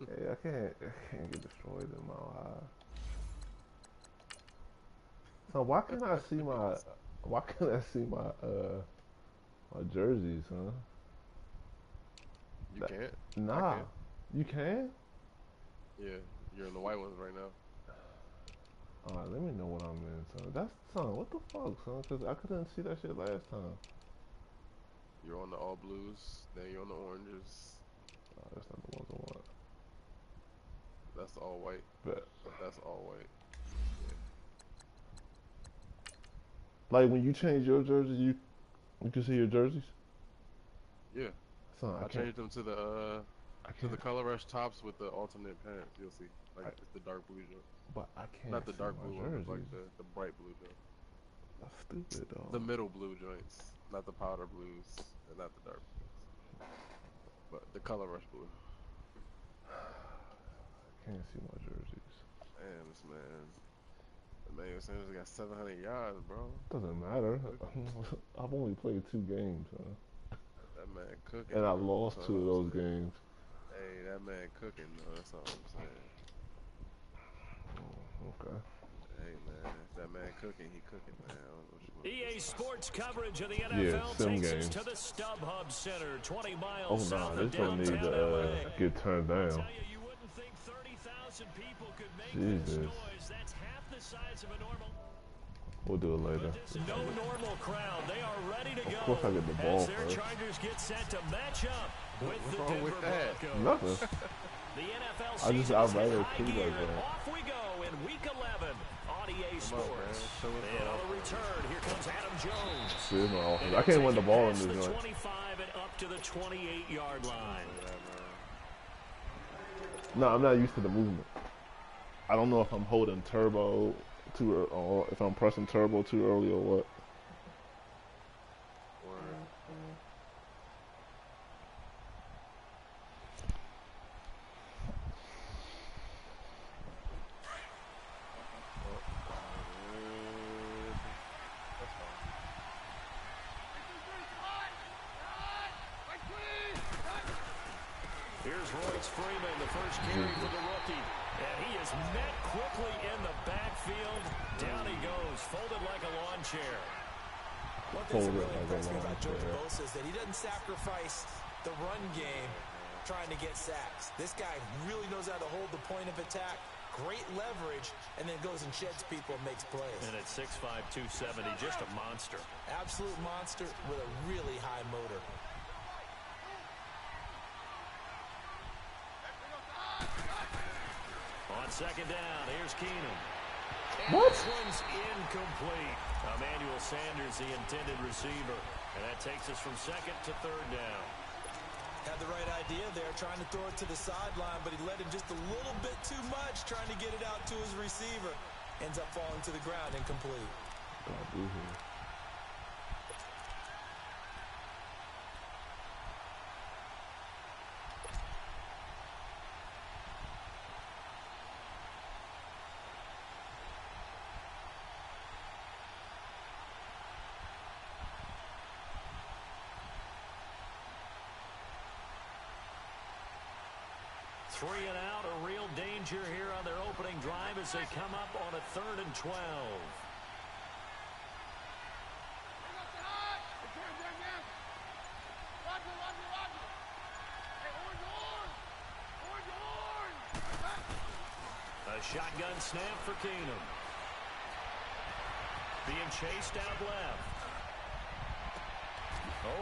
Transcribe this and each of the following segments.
Hey, I can't get destroyed in my eye. So why can't I see my jerseys, huh? You That, can't? I nah, can. you can? Yeah, you're in the white ones right now. Alright, let me know what I'm in, son. What the fuck, son? Cause I couldn't see that shit last time. You're on the all blues, then you're on the oranges. That's not the ones I want. That's all white. But That's all white. Yeah. like when you change your jerseys, you can see your jerseys. Yeah. Son, I changed them I to the can't, color rush tops with the alternate pants. You'll see. Like I, it's the dark blue joint. but I Not can't the see dark my blue ones, like jerseys. the bright blue joint. That's stupid, The dog. middle blue joints. Not the powder blues and not the dark blues. But the color rush blue. I can't see my jerseys. Man, this man. Emmanuel Sanders got 700 yards, bro. Doesn't That man matter. cooking. I've only played 2 games, huh? That man cooking, And I bro. That's lost all 2 of I'm those saying. games. Hey, that man cooking, though. That's all I'm saying. Okay. Hey, man. If that man cooking, he cooking, man. I don't know what you want to do. EA Sports coverage of the Yeah, NFL sim takes us to games. the StubHub Center, 20 miles Oh nah, south of this don't need downtown to LA. get turned I'll down. tell you, you wouldn't think 30,000 people could make this Jesus. noise. That's half the size of a normal. We'll do it later. But this is no normal crowd. They are ready to Of go course I get the as ball their first. Chargers get set to match up with What's the wrong with Denver that? Broncos. Nothing. The NFL I'd season is in rather high tweet gear, like and that. off we go in Week 11 on EA Come on, Sports. man. Show us the And on the offense. return, here comes Adam Jones. There's no And offense. I he'll can't take win the it ball in past this the joint. 25 and up to the 28-yard line. Look at that, man. No, I'm not used to the movement. I don't know if I'm holding turbo too early, or if I'm pressing turbo too early or what. Word. Oh, good. That's fine. Here's Royce Freeman, the first carry for the rookie. And he is met quickly in the backfield. Down he goes, folded like a lawn chair. One thing that Folded really like a impressed me lawn about Joey chair. Bosa is that he doesn't sacrifice the run game trying to get sacks. This guy really knows how to hold the point of attack, great leverage, and then goes and sheds people and makes plays. And at 6'5", 270, just a monster. Absolute monster with a really high motor. On second down, here's Keenum. And What? this one's incomplete. Emmanuel Sanders, the intended receiver. And that takes us from second to third down. Had the right idea there, trying to throw it to the sideline, but he led him just a little bit too much, trying to get it out to his receiver. Ends up falling to the ground, incomplete. God, do here. Three and out, a real danger here on their opening drive as they come up on a 3rd and 12. A shotgun snap for Keenum. Being chased out left.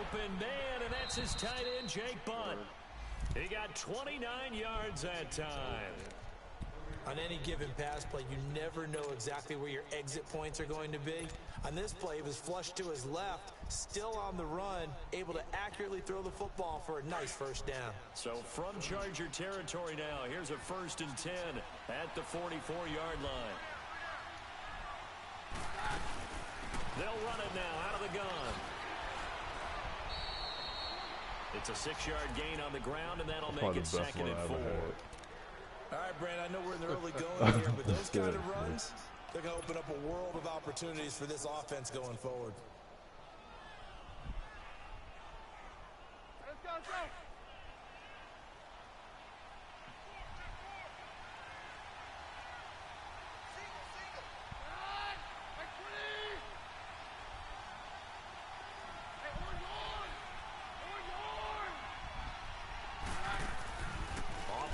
Open man, and that's his tight end, Jake Butt. He got 29 yards that time. On any given pass play, you never know exactly where your exit points are going to be. On this play, he was flushed to his left, still on the run, able to accurately throw the football for a nice first down. So from Charger territory now, here's a 1st and 10 at the 44-yard line. They'll run it now out of the gun. It's a 6-yard gain on the ground, and that'll make Probably it the best 2nd one I and ever 4. had. All right, Brand, I know we're in the early going here, but those kind of Good. runs, they're going to open up a world of opportunities for this offense going forward. Let's go.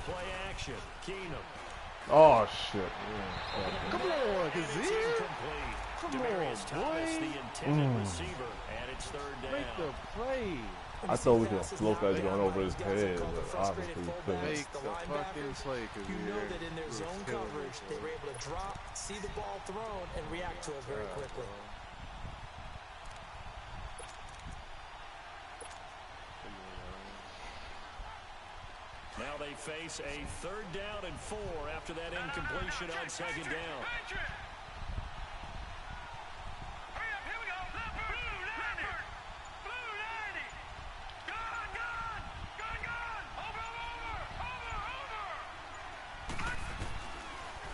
Play action. Keenum. Oh shit. Come on, Kazir. Incomplete. Come Demaryius on, Thomas, boy. the intended receiver, and it's third down. Make the play. I thought we could float that going over his head, but obviously he couldn't. Make the fucking play, Kazir. You know that in their zone coverage, they were able to drop, see the ball thrown, and react to it very quickly. Now they face a third down and 4 after that incompletion on second down.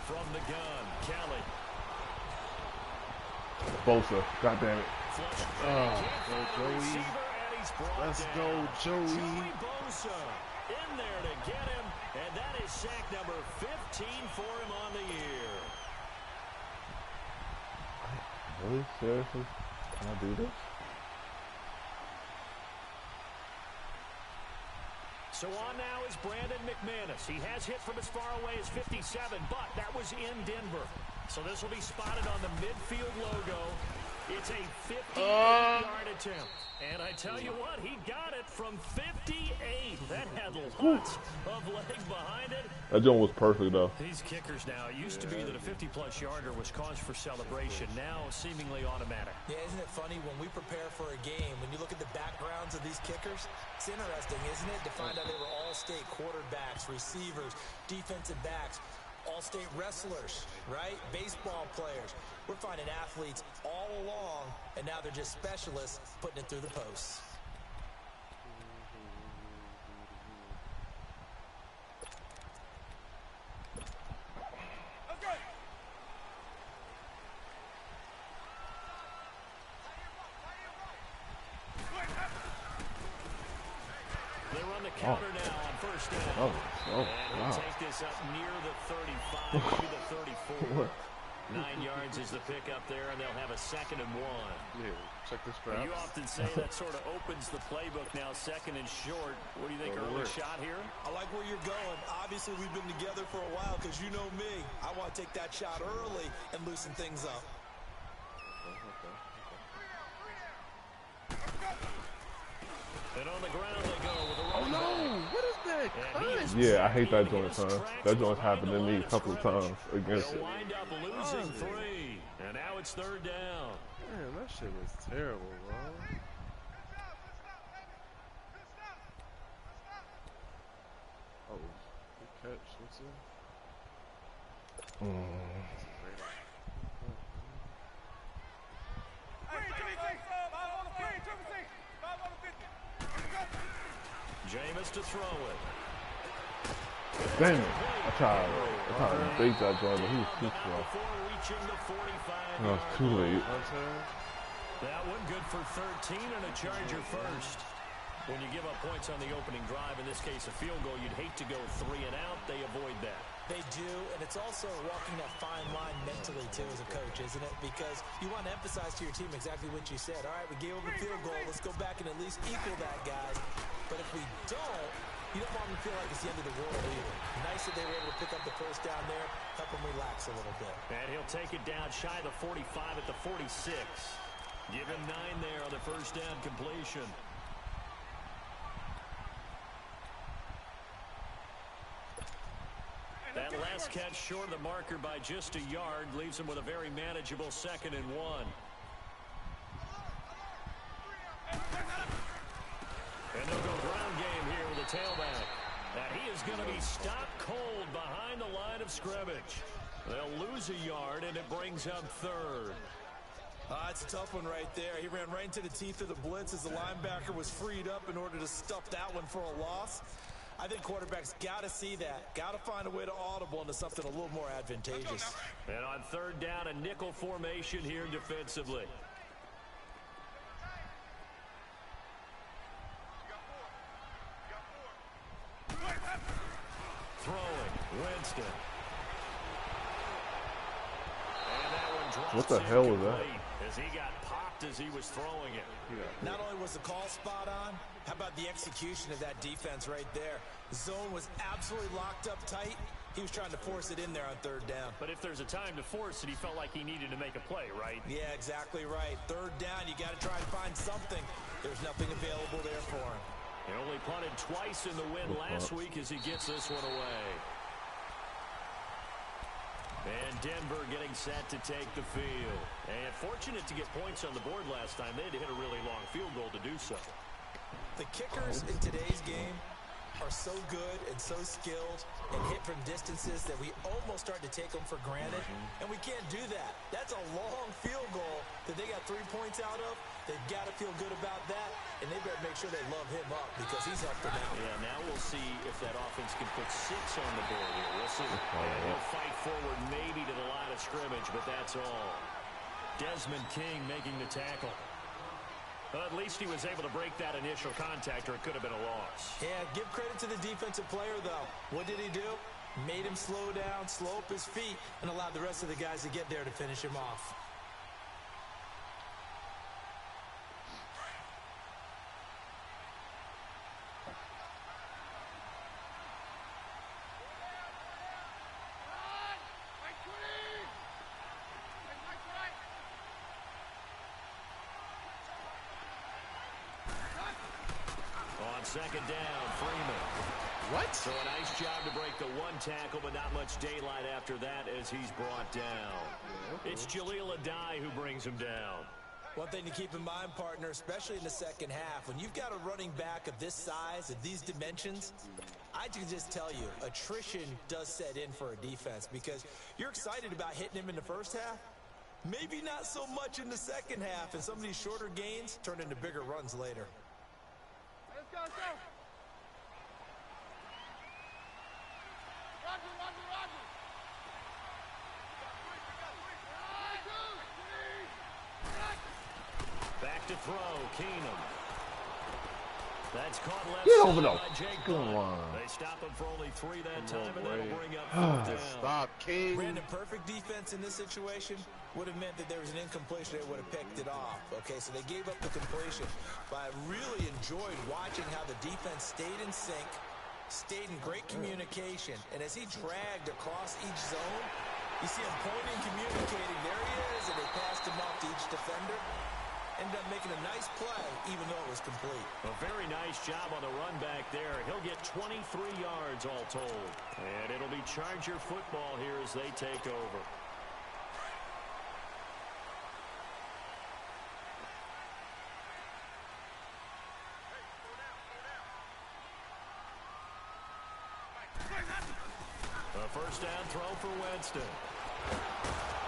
From the gun, Kelly. Bosa, goddamn it. Go Joey. Let's go, Joey. Joey Bosa in there to get him, and that is sack number 15 for him on the year. Really? Seriously? Can I do this? So on now is Brandon McManus. He has hit from as far away as 57, but that was in Denver. So this will be spotted on the midfield logo. It's a 58-yard attempt. And I tell you what, he got it from 58. That had lots of leg behind it. That joint was perfect, though. These kickers now, it used to be that a 50-plus yarder was cause for celebration. Now, seemingly automatic. Yeah, isn't it funny when we prepare for a game, when you look at the backgrounds of these kickers, it's interesting, isn't it, to find out they were all-state quarterbacks, receivers, defensive backs, all-state wrestlers, right? Baseball players. We're finding athletes all along, and now they're just specialists putting it through the posts. They run the counter now on first down. And wow. take this up near the 35, maybe the 34. 9 yards is the pickup there, and they'll have a 2nd and 1. Yeah, check this Well, crap. you often say that sort of opens the playbook now, 2nd and short. What do you think, early shot here? I like where you're going. Obviously, we've been together for a while because you know me. I want to take that shot early and loosen things up. And on the ground they go with a Oh running no! back. What is that? And he is Yeah, I hate that taking joint, his son. tracks That joint's behind happened the to me line a of couple of scrimmage. times against They'll it. wind up losing 3. And now it's third down. Man, that shit was terrible, bro. Oh, good catch. What's it? Jameis to throw it. Damn it. I tried to bait that joint, but he was too slow. Before reaching the 45. That was too late. That one good for 13 and a Charger first. When you give up points on the opening drive, in this case a field goal, you'd hate to go 3 and out. They avoid that. They do, and it's also walking that fine line mentally, too, as a coach, isn't it? Because you want to emphasize to your team exactly what you said. All right, we gave up a field goal. Let's go back and at least equal that, guys. But if we don't, you don't want them to feel like it's the end of the world either. Nice that they were able to pick up the first down there, help them relax a little bit. And he'll take it down shy of the 45 at the 46. Give him 9 there on the first down completion. That last catch short of the marker by just a yard leaves him with a very manageable 2nd and 1. And they'll go ground game here with a tailback. And he is going to be stopped cold behind the line of scrimmage. They'll lose a yard, and it brings up 3rd. It's a tough one right there. He ran right into the teeth of the blitz as the linebacker was freed up in order to stuff that one for a loss. I think quarterbacks got to see that. Got to find a way to audible into something a little more advantageous. And on 3rd down, a nickel formation here defensively. Throwing, Winston. And that one drops What the hell was that? as he got popped as he was throwing it. Not only was the call spot on, How about the execution of that defense right there? The zone was absolutely locked up tight. He was trying to force it in there on third down. But if there's a time to force it, he felt like he needed to make a play, right? Yeah, exactly right. Third down, you got to try and find something. There's nothing available there for him. He only punted twice in the win last week as he gets this one away. And Denver getting set to take the field. And fortunate to get points on the board last time. They had to hit a really long field goal to do so. The kickers in today's game are so good and so skilled and hit from distances that we almost start to take them for granted, and we can't do that. That's a long field goal that they got 3 points out of. They've got to feel good about that, and they better make sure they love him up because he's helped them out. Yeah, now we'll see if that offense can put 6 on the board here. We'll see. And he'll fight forward maybe to the line of scrimmage, but that's all. Desmond King making the tackle. Well, at least he was able to break that initial contact, or it could have been a loss. Yeah, give credit to the defensive player, though. What did he do? Made him slow down, slow up his feet, and allowed the rest of the guys to get there to finish him off. Second down, Freeman. What? So a nice job to break the one tackle, but not much daylight after that as he's brought down. It's Jaleel Addae who brings him down. One thing to keep in mind, partner, especially in the second half, when you've got a running back of this size, of these dimensions, I can just tell you, attrition does set in for a defense because you're excited about hitting him in the first half. Maybe not so much in the second half, and some of these shorter gains turn into bigger runs later. Let's go. Roger. Back to throw, Keenum. That's caught left Get side over by there. Jake Come Blunt. on. They stop him for only 3 that time, and that'll bring up Just 4th down. stop, King. Brandon, perfect defense in this situation would have meant that there was an incompletion. They would have picked it off. Okay, so they gave up the completion. But I really enjoyed watching how the defense stayed in sync, stayed in great communication. And as he dragged across each zone, you see him pointing, communicating. There he is, and they passed him off to each defender. Ended up making a nice play, even though it was complete. A very nice job on the run back there. He'll get 23 yards all told. And it'll be Charger football here as they take over. A first down throw for Winston.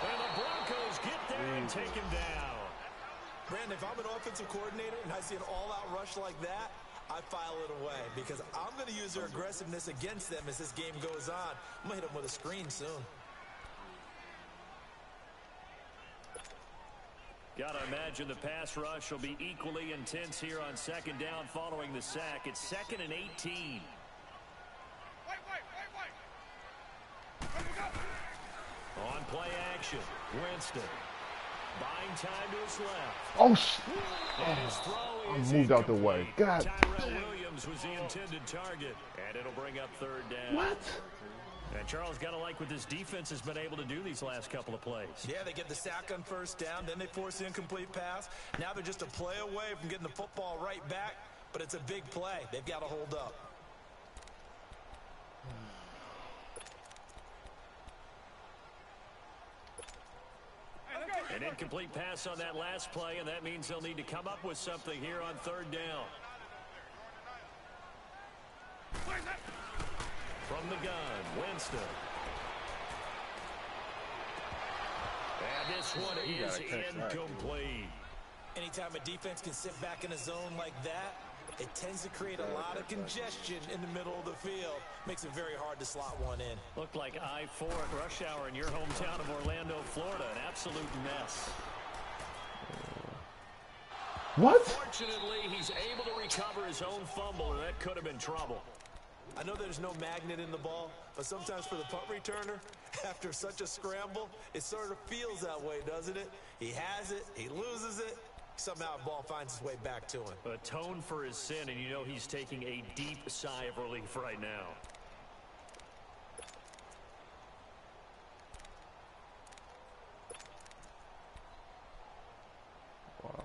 And the Broncos get there and take him down. Brandon, if I'm an offensive coordinator and I see an all-out rush like that, I file it away because I'm going to use their aggressiveness against them as this game goes on. I'm going to hit them with a screen soon. Got to imagine the pass rush will be equally intense here on second down following the sack. It's 2nd and 18. On play action, Winston. Buying time to his left. Oh, shit. And his throw I is moved out the way. incomplete. God Tyrell damn. Williams was the intended target. And it'll bring up 3rd down. What? And Charles, got to like what this defense has been able to do these last couple of plays. Yeah, they get the sack on first down, then they force the incomplete pass. Now they're just a play away from getting the football right back, but it's a big play. They've got to hold up. An incomplete pass on that last play, and that means they'll need to come up with something here on 3rd down. From the gun, Winston. And this one is incomplete. Anytime a defense can sit back in a zone like that, it tends to create a lot of congestion in the middle of the field. Makes it very hard to slot one in. Looked like I-4 at rush hour in your hometown of Orlando, Florida. An absolute mess. What? Fortunately, he's able to recover his own fumble, and that could have been trouble. I know there's no magnet in the ball, but sometimes for the punt returner, after such a scramble, it sort of feels that way, doesn't it? He has it, he loses it, Somehow the ball finds its way back to him. Atone for his sin, and you know he's taking a deep sigh of relief right now. Wow.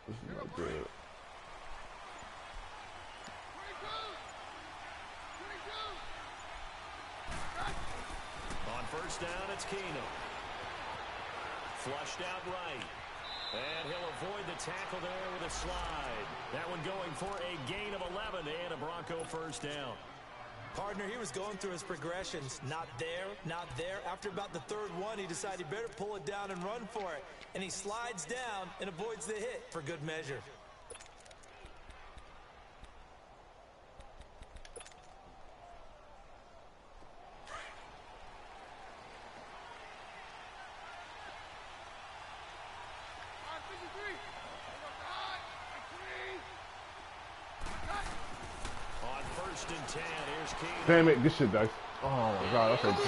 This is not good. 22. On first down, it's Keenum. Flushed out right. And he'll avoid the tackle there with a slide. That one going for a gain of 11 and a Bronco first down. Partner, he was going through his progressions. Not there, not there. After about the third one, he decided he better pull it down and run for it. And he slides down and avoids the hit for good measure. On 53. On first and 10, here's Keenum. Damn it, this shit, dice. Oh my god, that's a good.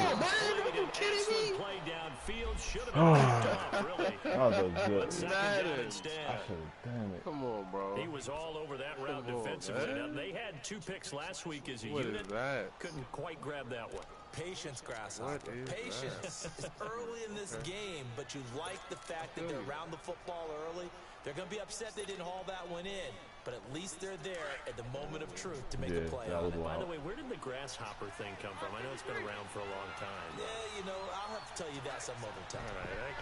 Excellent play downfield. Should have been picked up, really. That was a But good. second down Madden. instead. I should damn it. Come on, bro. He was all over that route Come on, defensively. man. Now, they had 2 picks last week as a What unit. is that? Couldn't quite grab that one. Patience, Grasshopper. What is Patience. It's early in this game, but you like the fact that they're around the football early. They're going to be upset they didn't haul that one in, but at least they're there at the moment of truth to make a Yeah, play that on was it. By the wild. way, where did the grasshopper thing come from? I know it's been around for a long time. Yeah, you know, I'll have to tell you that some other time. All right,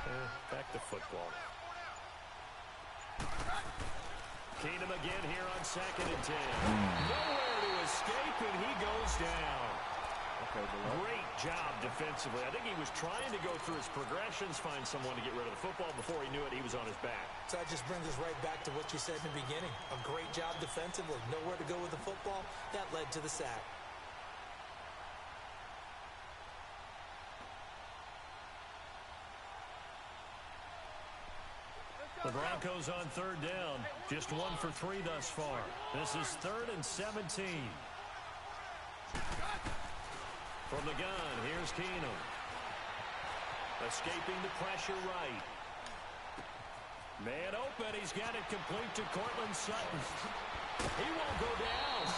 back to football. Keenum again here on second and 10. Nowhere to escape, and he goes down. Great job defensively. I think he was trying to go through his progressions, find someone to get rid of the football. Before he knew it, he was on his back. So that just brings us right back to what you said in the beginning. A great job defensively. Nowhere to go with the football. That led to the sack. The Broncos on third down. Just 1 for 3 thus far. This is 3rd and 17. From the gun, here's Keenum. Escaping the pressure right. Man open, he's got it complete to Cortland Sutton. He won't go down.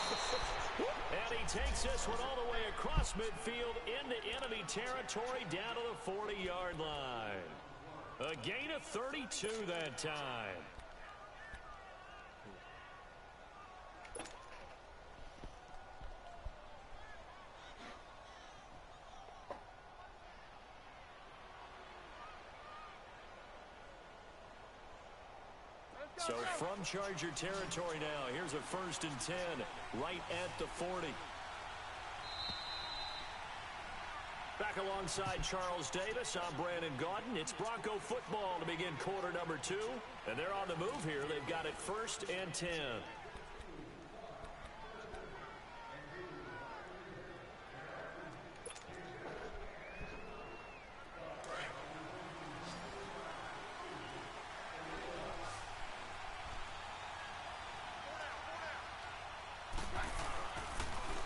And he takes this one all the way across midfield into enemy territory down to the 40-yard line. A gain of 32 that time. So from Charger territory now, here's a 1st and 10 right at the 40. Back alongside Charles Davis, I'm Brandon Gaudin. It's Bronco football to begin quarter number 2. And they're on the move here. They've got it 1st and 10.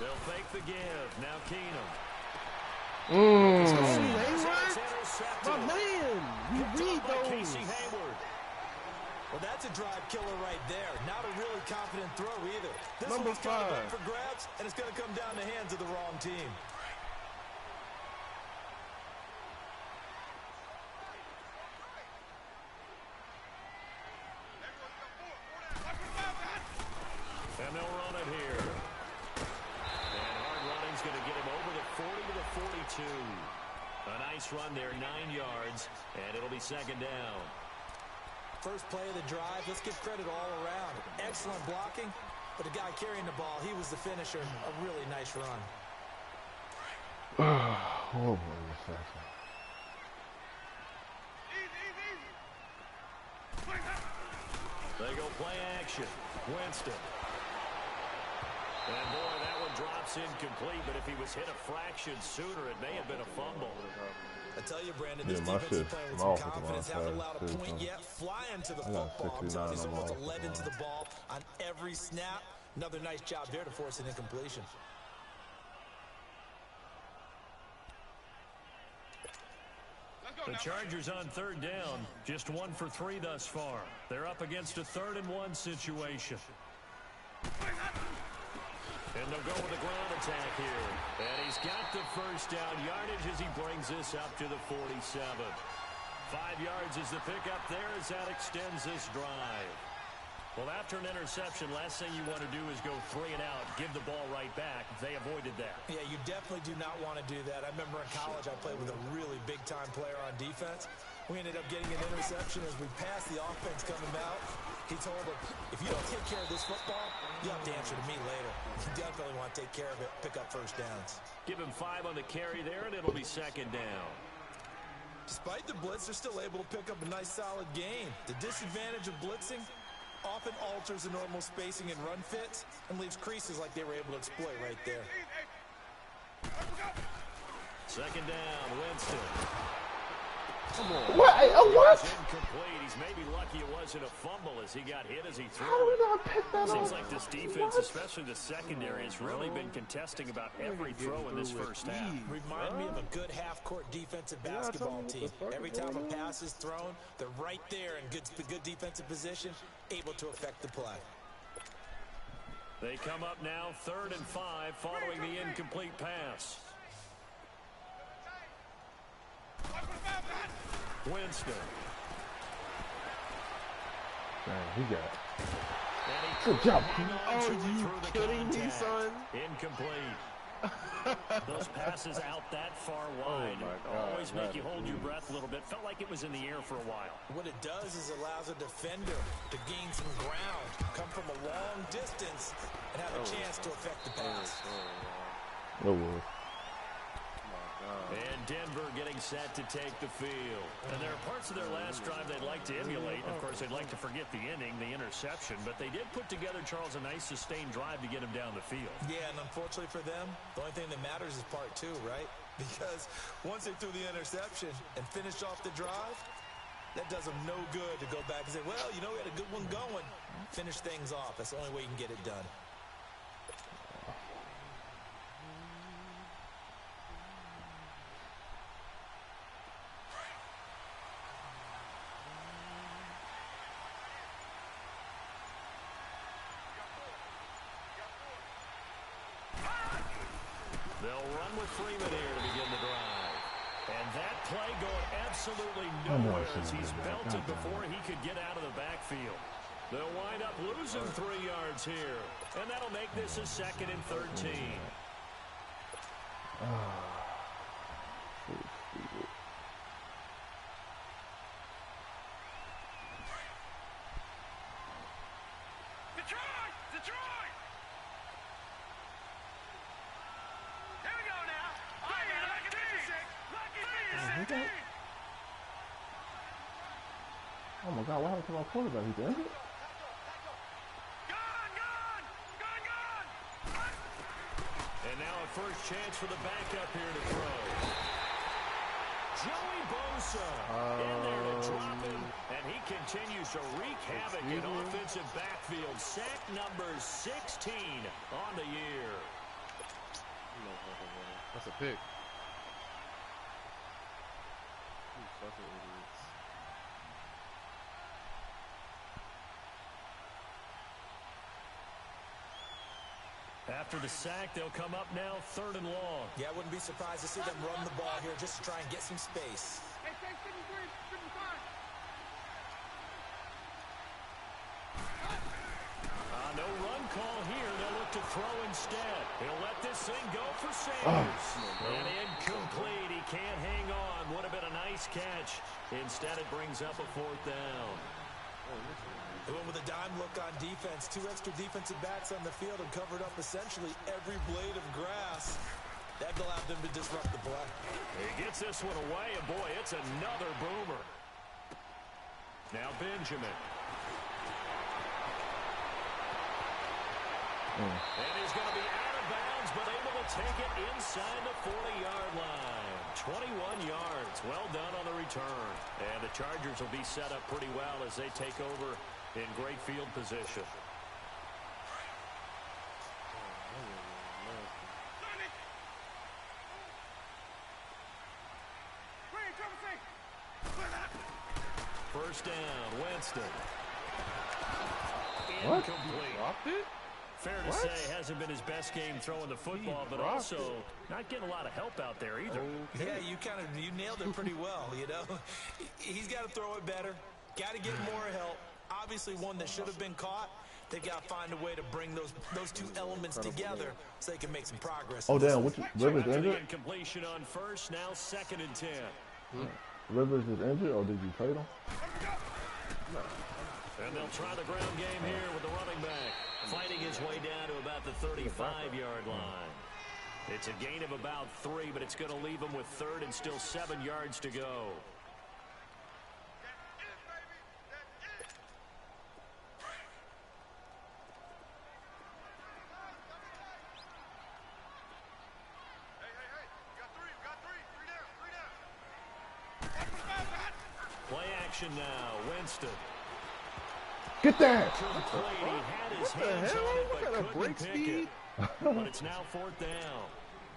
They'll fake the give. Now Keenum. My man, you read those. Casey Hayward. Well, that's a drive killer right there. Not a really confident throw either. This Number one's kind of 5. up for grabs, and it's going to come down the hands of the wrong team. And they'll run it here. And hard running's going to get him over the 40 to the 42. A nice run there, 9 yards, and it'll be 2nd down. First play of the drive, let's give credit all around. Excellent blocking, but the guy carrying the ball, he was the finisher. A really nice run. Oh, boy, this second. They go play action. Winston. And boy, that one drops incomplete, but if he was hit a fraction sooner, it may have been a fumble. I tell you, Brandon, Yeah, this my defense is shit's playing with small some for the confidence. long Haven't side, allowed a too, point so. yet. Flying to the I got football. I'm telling you, 69 he's on almost my 11 to the football. ball on every snap. Another nice job there to force an incompletion. The Chargers on third down, just 1 for 3 thus far. They're up against a 3rd-and-1 situation. And they'll go with a ground attack here. And he's got the first down yardage as he brings this up to the 47. 5 yards is the pickup there as that extends this drive. Well, after an interception, last thing you want to do is go 3 and out, give the ball right back. They avoided that. Yeah, you definitely do not want to do that. I remember in college I played with a really big-time player on defense. We ended up getting an interception as we passed the offense coming out. He told him, if you don't take care of this football, you have to answer to me later. You definitely want to take care of it, pick up first downs. Give him 5 on the carry there, and it'll be 2nd down. Despite the blitz, they're still able to pick up a nice, solid gain. The disadvantage of blitzing often alters the normal spacing and run fits and leaves creases like they were able to exploit right there. 2nd down, Winston. Come on. What? Incomplete. He's maybe lucky it wasn't a fumble as he got hit as he threw How did it. we not pick that Seems up? like this defense, especially the secondary, has really been contesting about every throw in this first half. Remind me of a good half-court defensive basketball team. Every time a pass is thrown, they're right there in good defensive position, able to affect the play. They come up now 3rd and 5 following the incomplete pass. Winston. Man, he got it. And he Good job. Oh, you kidding me, son? Incomplete. Those passes out that far wide always make you hold your breath a little bit. Felt like it was in the air for a while. What it does is allows a defender to gain some ground, come from a long distance, and have a chance to affect the pass. Oh, well. And Denver getting set to take the field. And there are parts of their last drive they'd like to emulate. Of course, they'd like to forget the inning, the interception. But they did put together, Charles, a nice sustained drive to get him down the field. Yeah, and unfortunately for them, the only thing that matters is part 2, right? Because once they threw the interception and finished off the drive, that does them no good to go back and say, well, you know, we had a good one going. Finish things off. That's the only way you can get it done. They'll run with Freeman here to begin the drive. And that play going absolutely nowhere as he's belted before he could get out of the backfield. They'll wind up losing 3 yards here. And that'll make this a 2nd and 13. Detroit! Detroit! Here we go now. Lucky 56. Oh my God, what happened to my quarterback? He did it? And now a first chance for the backup here to throw. Joey Bosa in there to drop him, and he continues to wreak havoc in offensive backfield. Sack number 16 on the year. That's a pick. Fucking idiots. After the sack, they'll come up now 3rd and long. Yeah, I wouldn't be surprised to see them run the ball here just to try and get some space. Hey, take 53, 55. No run call here. They'll look to throw instead. He'll let this thing go for Sanders. And incomplete. He can't hang on. Would have been a nice catch. Instead, it brings up a 4th down. They went with a dime look on defense. 2 extra defensive backs on the field and covered up essentially every blade of grass. That allowed them to disrupt the play. He gets this one away, and boy, it's another boomer. Now Benjamin. And he's going to be out of bounds, but able to take it inside the 40-yard line. 21 yards. Well done on the return. And the Chargers will be set up pretty well as they take over in great field position. Green, triple safe. first down. Winston. What? Incomplete. Dropped it? Fair to say, hasn't been his best game throwing the football, but dropped also not getting a lot of help out there either. Yeah, you nailed it pretty well, you know. He's got to throw it better. Got to get more help. Obviously one that should have been caught. They've got to find a way to bring those two elements together so they can make some progress. Oh, damn. Rivers After the injured? incompletion on first, now 2nd and 10. Rivers is injured, or did you trade him? And they'll try the ground game here with the running back, fighting his way down to about the 35-yard line. It's a gain of about 3, but it's going to leave him with 3rd and still 7 yards to go. Play action now. Winston. Get that! Complete. He had his What the hands hell? on it, What but kind of couldn't break pick speed? it. But it's now 4th down.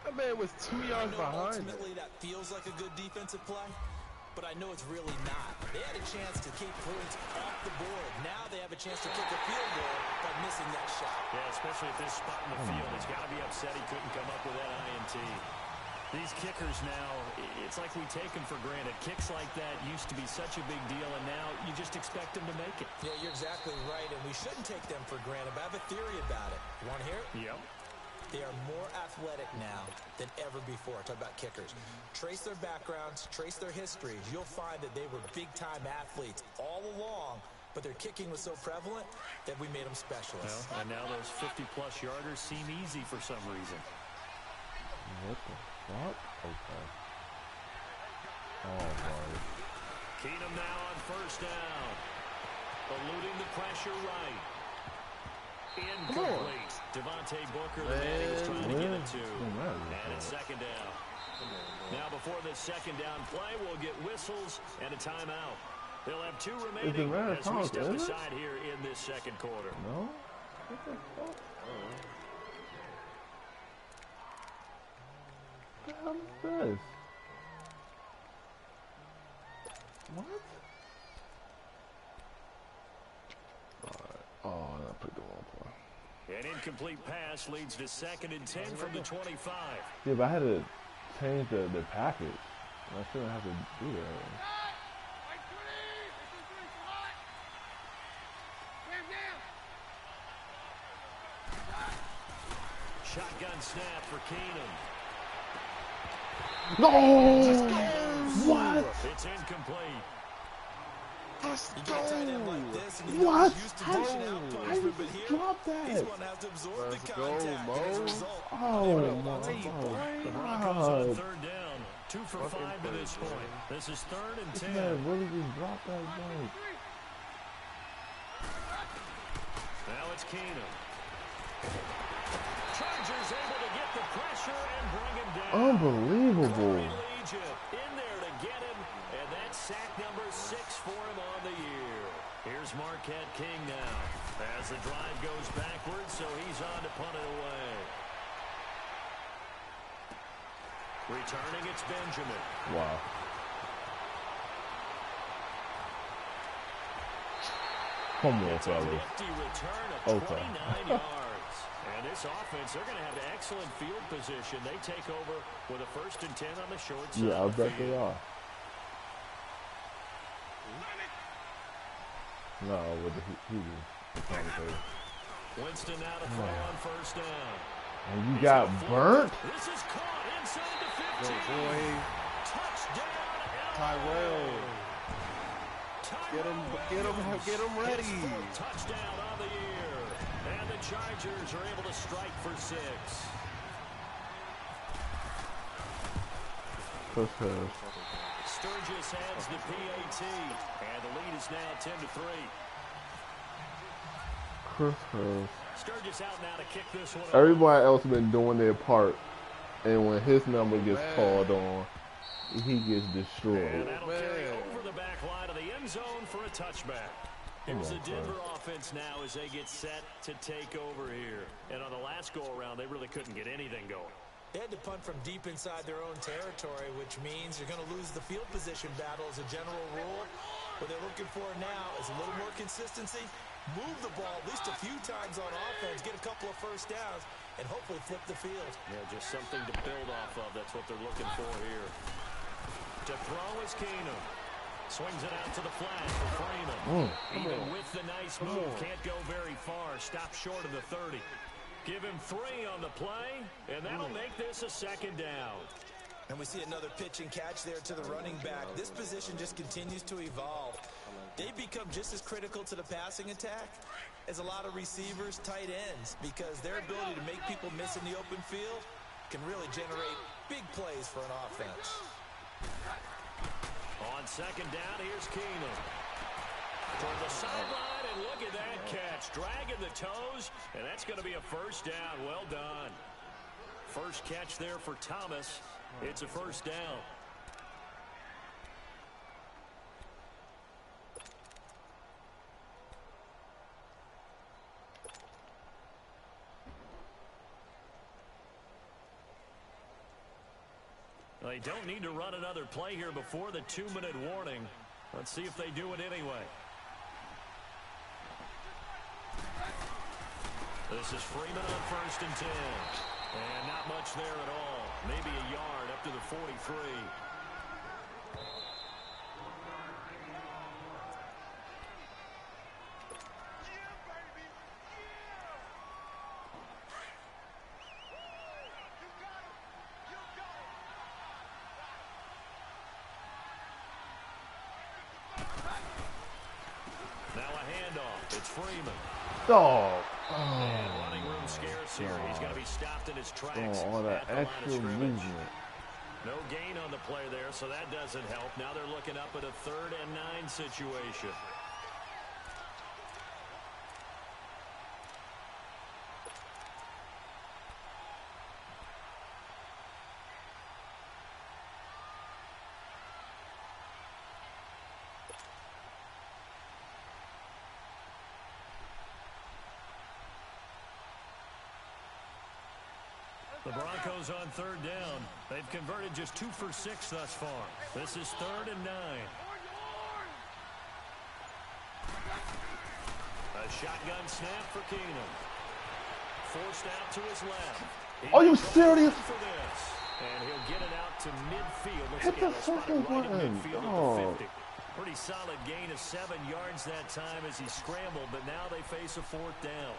That man was 2 yards behind. Ultimately, that feels like a good defensive play, but I know it's really not. They had a chance to keep points off the board. Now they have a chance to kick a field goal by missing that shot. Yeah, especially at this spot in the field. He's got to be upset he couldn't come up with that INT. These kickers now, it's like we take them for granted. Kicks like that used to be such a big deal, and now you just expect them to make it. Yeah, you're exactly right, and we shouldn't take them for granted, but I have a theory about it. You want to hear it? Yep. They are more athletic now than ever before. Talk about kickers. Trace their backgrounds, trace their histories. You'll find that they were big-time athletes all along, but their kicking was so prevalent that we made them specialists. Well, and now those 50-plus yarders seem easy for some reason. What the fuck? Okay. Oh, boy. Keenum now on first down. Eluding the pressure right. Incomplete. Devontae Booker, the man he was trying to get it to. And it's 2nd down. Now before this 2nd down play, we'll get whistles and a timeout. They'll have 2 remaining as we step aside here in this 2nd quarter. No? What the fuck? What the hell is this? What? Alright. Oh, I picked the wrong play. An incomplete pass leads to 2nd and 10 from the 25. Yeah, but I had to change the package. I shouldn't have to do that. Shotgun snap for Keenum. No! What? It's incomplete. You get a tight end like this, and What? he's used to How dishing out did punishment, but you here, drop that? he's going to have to absorb Let's the go, contact. Mo. And as a result, Oh, The my Broncos on God. 3rd down. 2 for 5 to this point. This is 3rd and This 10. man really just dropped that ball. Now it's Keenum. Chargers able to get the pressure and bring him down. Unbelievable. Corey Legion in there to get him, and that's sack number 6 for him on the year. Here's Marquette King now as the drive goes backwards, so he's on to punt it away. Returning, it's Benjamin. Wow. Come on, It's a fellas. nifty return of Okay. 29 yards. And this offense, they're going to have excellent field position. They take over with a 1st and 10 on the short side. Yeah, I of the bet they field. are. No, with the Heat. Winston now to throw on 1st down. And you He's got gonna flip. burnt? This is caught inside the 15. Good boy. Touchdown, Tyrell. Get him ready. Touchdown on the year. And the Chargers are able to strike for 6. Chris Harris. Sturgis adds the PAT. And the lead is now 10-3. Chris Harris. Sturgis out now to kick this one. Everybody else been doing their part, and when his number gets called on, he gets And destroyed. that'll carry over the back line of the end zone for a touchback. Here's the Denver offense now as they get set to take over here. And on the last go-around, they really couldn't get anything going. They had to punt from deep inside their own territory, which means you're going to lose the field position battle as a general rule. What they're looking for now is a little more consistency, move the ball at least a few times on offense, get a couple of first downs, and hopefully flip the field. Yeah, just something to build off of. That's what they're looking for here. To throw is Keenum. Swings it out to the flat for Freeman. Even with the nice move, can't go very far. Stop short of the 30. Give him 3 on the play, and that'll make this a second down. And we see another pitch and catch there to the running back. This position just continues to evolve. They become just as critical to the passing attack as a lot of receivers, tight ends, because their ability to make people miss in the open field can really generate big plays for an offense. On second down, here's Keenum. Toward the sideline, and look at that catch. Dragging the toes, and that's going to be a first down. Well done. First catch there for Thomas. It's a first down. They don't need to run another play here before the 2-minute warning. Let's see if they do it anyway. This is Freeman on 1st and 10. And not much there at all. Maybe a yard up to the 43. Freeman. And running room scarce here. He's going to be stopped in his tracks. All that extra movement. No gain on the play there, so that doesn't help. Now they're looking up at a 3rd and 9 situation. The Broncos on 3rd down. They've converted just 2 for 6 thus far. This is 3rd and 9. A shotgun snap for Keenum. Forced out to his left. Are you serious? For this. And he'll get it out to midfield. Hit the fucking button. Oh. Pretty solid gain of 7 yards that time as he scrambled, but now they face a 4th down.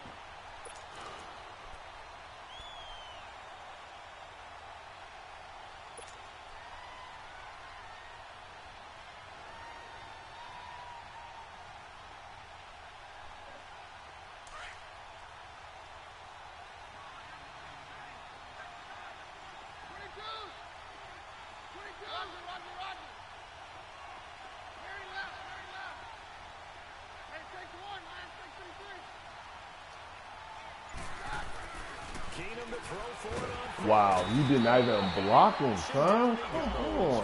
Wow, you did not even block him, son. Come on.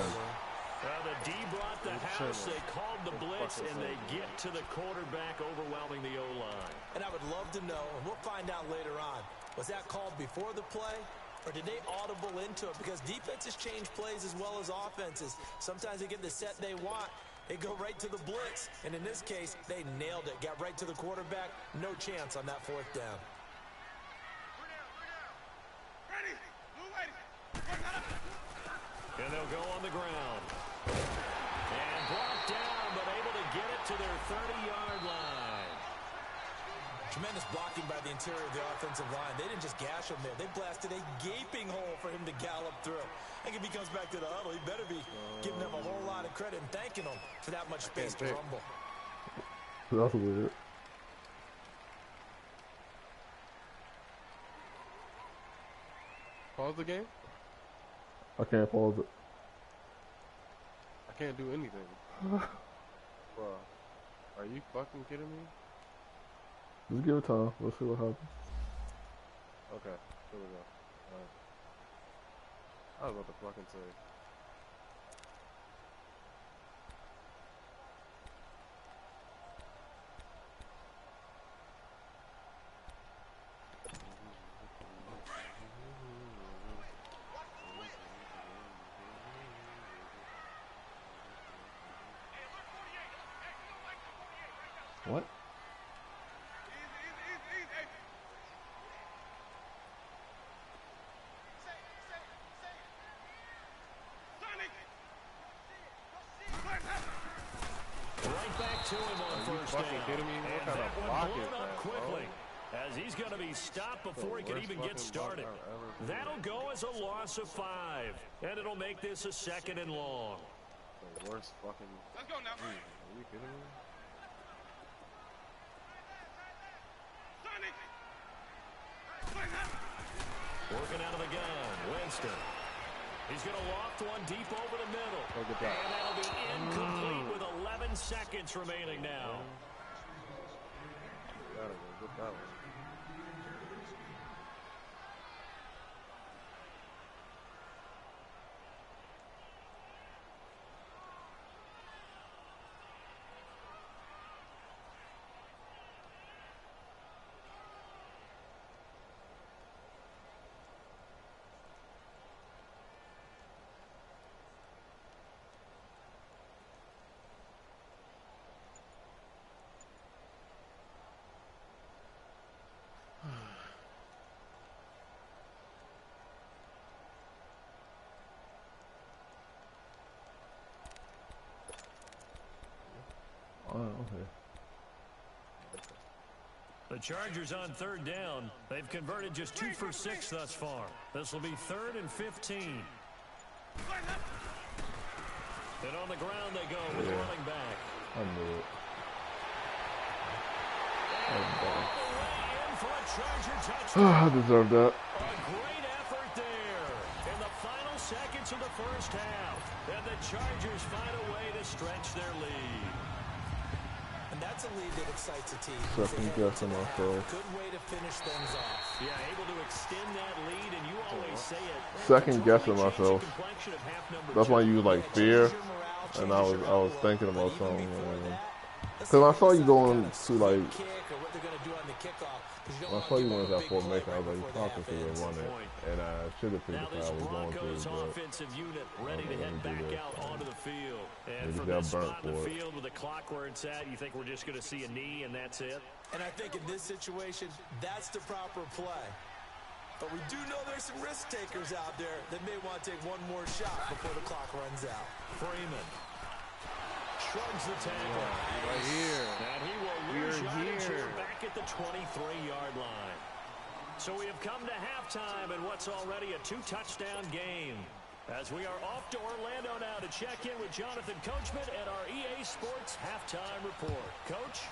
The D brought the house. They called the blitz, and they get to the quarterback, overwhelming the O-line. And I would love to know, and we'll find out later on, was that called before the play, or did they audible into it? Because defenses change plays as well as offenses. Sometimes they get the set they want. They go right to the blitz, and in this case, they nailed it. Got right to the quarterback. No chance on that 4th down. And they'll go on the ground. And brought down, but able to get it to their 30-yard line. Tremendous blocking by the interior of the offensive line. They didn't just gash him there. They blasted a gaping hole for him to gallop through. I think if he comes back to the huddle, he better be giving them a whole lot of credit and thanking them for that much space to rumble. That's weird. Pause the game? I can't pause it. I can't do anything. Bro, are you fucking kidding me? Just give it time. Let's see what happens. Okay, here we go. Alright. I was about to fucking say. What? Right back to him on first down. Kidding me? What And kind that of one block blown is up that, quickly, bro? as he's going to be stopped before he can Worst even get fucking block started. I've ever seen. That'll go as a loss of 5, and it'll make this a 2nd and long. The worst fucking. Let's go now. Are you kidding me? Working out of the gun, Winston. He's going to loft one deep over the middle. Look at that. And that'll be incomplete with 11 seconds remaining now. Gotta go get that one. Oh, okay. The Chargers on 3rd down. They've converted just 2 for 6 thus far. This will be 3rd and 15. And on the ground they go with running back. I knew it. In for a Charger Oh, touchdown. I deserve that. A great effort there in the final seconds of the first half. And the Chargers find a way to stretch their lead. And that's a lead that excites a team. Second guessing myself. Good way to finish things off. Yeah, able to extend that lead, and you always say it. Second Totally guessing change the myself. complexion of half number That's why 2. you like fear, and I was thinking about something. Cause I saw you going to like, I saw you went to that formation. I was like, you talking to your running, and I should have Now figured this I was going to, Broncos but offensive unit ready to let head me do back this. out onto the field. And Maybe from got this burnt spot in the for it. field with the clock where it's at, you think we're just going to see a knee and that's it? And I think in this situation, that's the proper play. But we do know there's some risk takers out there that may want to take one more shot before the clock runs out. Freeman shrugs the tackle. Right here. And he will lose We're yardage here. here back at the 23-yard line. So we have come to halftime in what's already a 2-touchdown game. As we are off to Orlando now to check in with Jonathan Coachman at our EA Sports Halftime Report. Coach?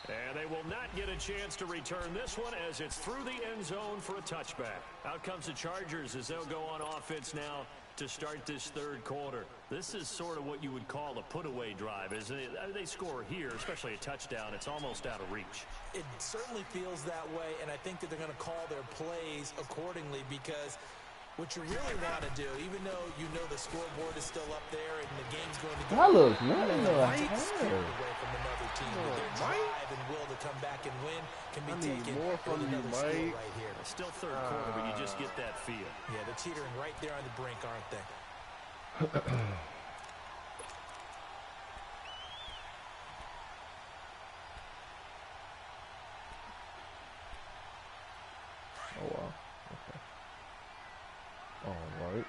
And they will not get a chance to return this one as it's through the end zone for a touchback. Out comes the Chargers as they'll go on offense now to start this 3rd quarter. This is sort of what you would call a put-away drive, isn't it? They score here, especially a touchdown. It's almost out of reach. It certainly feels that way, and I think that they're going to call their plays accordingly because what you really want to do, even though you know the scoreboard is still up there and the game's going to go that looks nice. away from another team, but their drive and will to come back and win can be I need taken more with from you, another steal Mike. right here. It's still 3rd quarter, but you just get that feel. Yeah, they're teetering right there on the brink, aren't they? Oh wow. Okay. All right.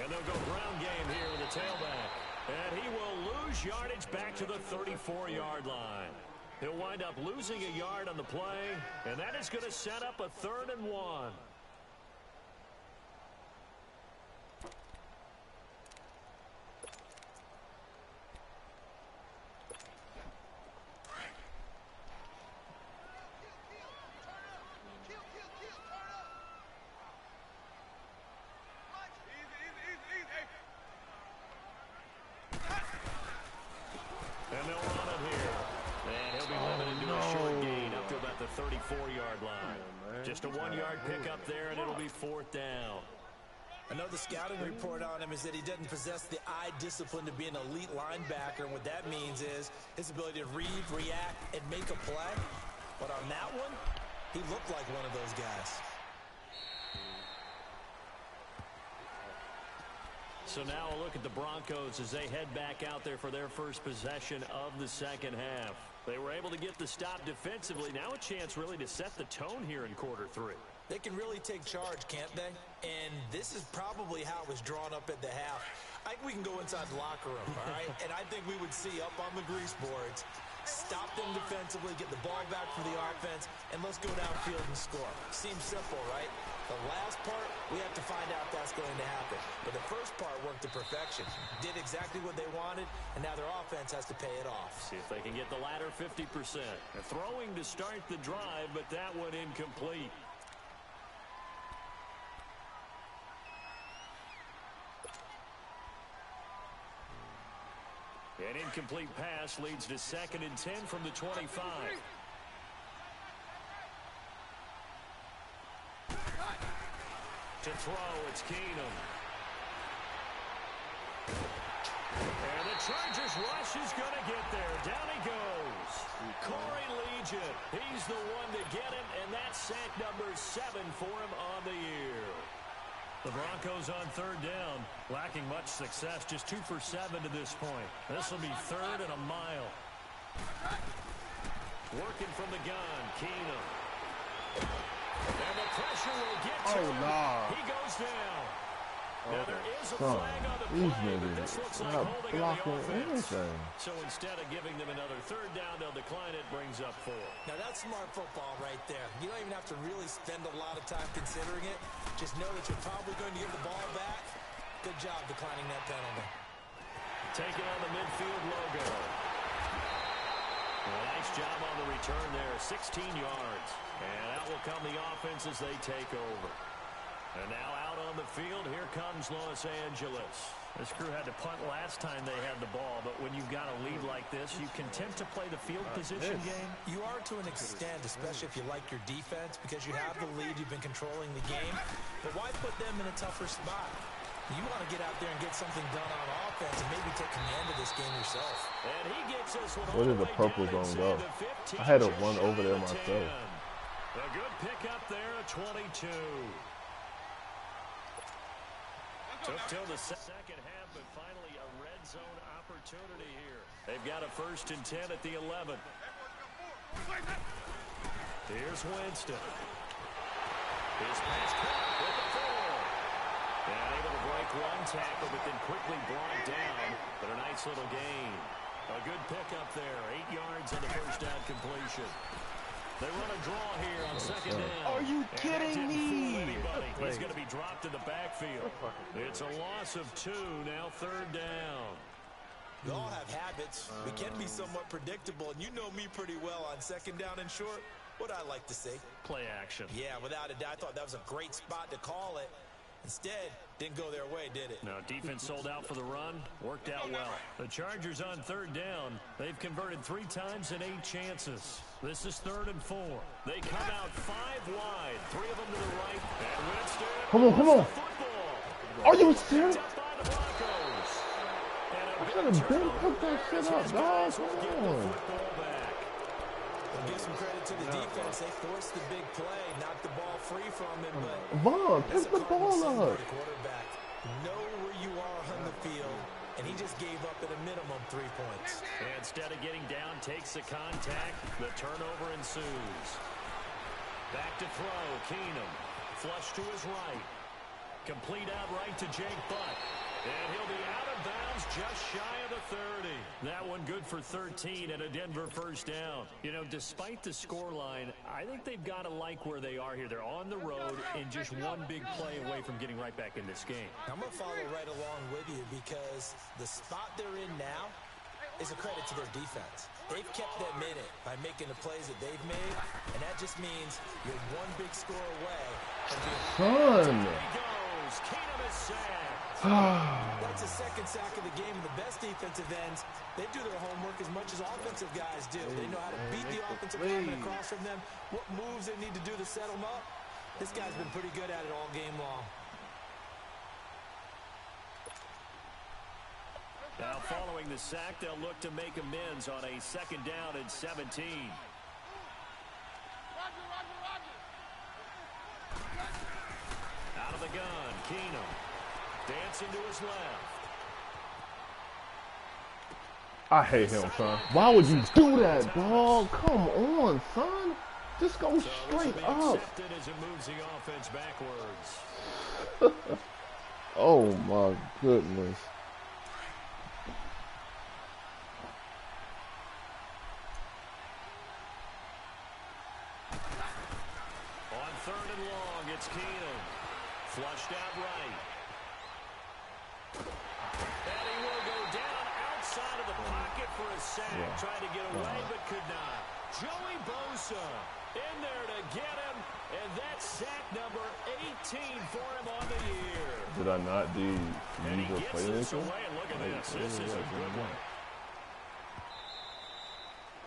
And they'll go ground game here with the tailback. And he will lose yardage back to the 34-yard line. He'll wind up losing a yard on the play, and that is going to set up a 3rd and 1. And they'll run it here. And he'll be limited to a short gain up to about the 34-yard line. Just a 1-yard pickup there, and it'll be 4th down. I know the scouting report on him is that he doesn't possess the eye discipline to be an elite linebacker, and what that means is his ability to read, react, and make a play. But on that one, he looked like one of those guys. So now a look at the Broncos as they head back out there for their first possession of the second half. They were able to get the stop defensively. Now a chance really to set the tone here in quarter 3. They can really take charge, can't they? And this is probably how it was drawn up at the half. I think we can go inside the locker room, all right? And I think we would see up on the grease boards, stop them defensively, get the ball back for the offense, and let's go downfield and score. Seems simple, right? The last part, we have to find out if that's going to happen. But the first part worked to perfection. Did exactly what they wanted, and now their offense has to pay it off. See if they can get the latter 50%. They're throwing to start the drive, but that one incomplete. An incomplete pass leads to 2nd and 10 from the 25. To throw, it's Keenum. And the Chargers rush is going to get there. Down he goes. Corey Legion. He's the one to get him, and that's sack number 7 for him on the year. The Broncos on 3rd down, lacking much success, just 2 for 7 to this point. This will be 3rd and a mile. Working from the gun, Keenum. And the pressure will get to him. Nah. He goes down. Now there is a flag on the These play, but niggas this looks like not holding on the blocking offense. anything. So instead of giving them another 3rd down, they'll decline it, brings up 4. Now that's smart football right there. You don't even have to really spend a lot of time considering it. Just know that you're probably going to give the ball back. Good job declining that penalty. Taking on the midfield logo. A nice job on the return there, 16 yards. And out will come the offense as they take over. And now out on the field, here comes Los Angeles. This crew had to punt last time they had the ball, but when you've got a lead like this, you content to play the field position game? You are to an extent, especially if you like your defense, because you have the lead, you've been controlling the game. But why put them in a tougher spot? You want to get out there and get something done on offense and maybe take command of this game yourself. And he gets this one Where all did the the way purple down zone inside go? the 15, I had to just run shy over there of the myself. 10. A good pickup there at 22. Took till the second half, but finally a red zone opportunity here. They've got a 1st and 10 at the 11. Here's Winston. His pass caught with the 4. And able to break one tackle, but then quickly brought down. But a nice little gain. A good pickup there. 8 yards on the 1st down completion. They run a draw here on 2nd down. Are you kidding me? He's going to be dropped in the backfield. It's a loss of 2, now 3rd down. We all have habits. We can be somewhat predictable, and you know me pretty well on 2nd down and short. What I like to say. Play action. Yeah, without a doubt, I thought that was a great spot to call it. Instead, didn't go their way, did it? No, defense sold out for the run. Worked out well. The Chargers on 3rd down. They've converted 3 times in 8 chances. This is 3rd and 4. They come out 5 wide. 3 of them to the right. And Winston. Come on, come on. Football. Are you serious? Picked up by the Broncos. And a I big should have been turnover picked that shit as up, his dog. guys will Come get the on. football back. I'll give some credit to the defense. They forced the big play, knocked the ball free from him, but Vaughn, that's pick a the Cardinals ball signal up. to the quarterback. Know where you are on the field, and he just gave up at a minimum 3 points. Instead of getting down, takes the contact. The turnover ensues. Back to throw. Keenum. Flush to his right. Complete out right to Jake Butt. And he'll be out of bounds just shy of the 30. That one good for 13 and a Denver 1st down. You know, despite the scoreline, I think they've got to like where they are here. They're on the road and just one big play away from getting right back in this game. I'm going to follow right along with you because the spot they're in now is a credit to their defense. They've kept them in it by making the plays that they've made, and that just means you're one big score away from being... Son. There he goes. Keenum is sacked. That's the 2nd sack of the game. The best defensive ends, they do their homework as much as offensive guys do. They know how to beat the offensive lineman across from them, what moves they need to do to set them up. This guy's been pretty good at it all game long. Now following the sack, they'll look to make amends on a 2nd down and 17. Out of the gun, Keenum. Dancing to his left. I hate him, son. Why would you do that, dog? Come on, son. Just go So this straight will be up. accepted as it moves the offense backwards. Oh my goodness. On 3rd and long, it's Keenum. Flushed out right. And he will go down outside of the pocket for a sack. Trying to get away, but could not. Joey Bosa in there to get him. And that's sack number 18 for him on the year. Did I not do And he user gets this playmaker? away. And look at this. This is a good one.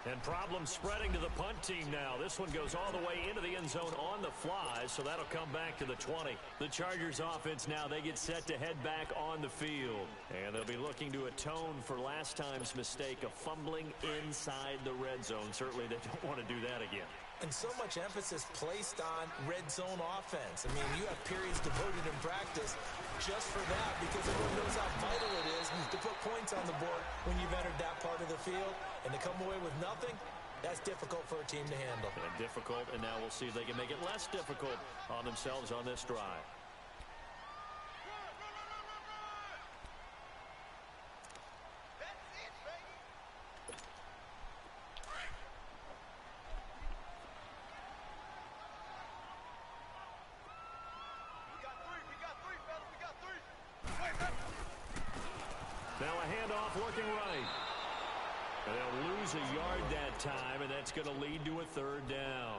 And problems spreading to the punt team now. This one goes all the way into the end zone on the fly, so that'll come back to the 20. The Chargers offense now, they get set to head back on the field. And they'll be looking to atone for last time's mistake of fumbling inside the red zone. Certainly they don't want to do that again. And so much emphasis placed on red zone offense. I mean, you have periods devoted in practice just for that because everyone knows how vital it is to put points on the board when you've entered that part of the field. And to come away with nothing, that's difficult for a team to handle. And difficult, and now we'll see if they can make it less difficult on themselves on this drive. Now a handoff working right. And they'll lose a yard that time, and that's going to lead to a 3rd down.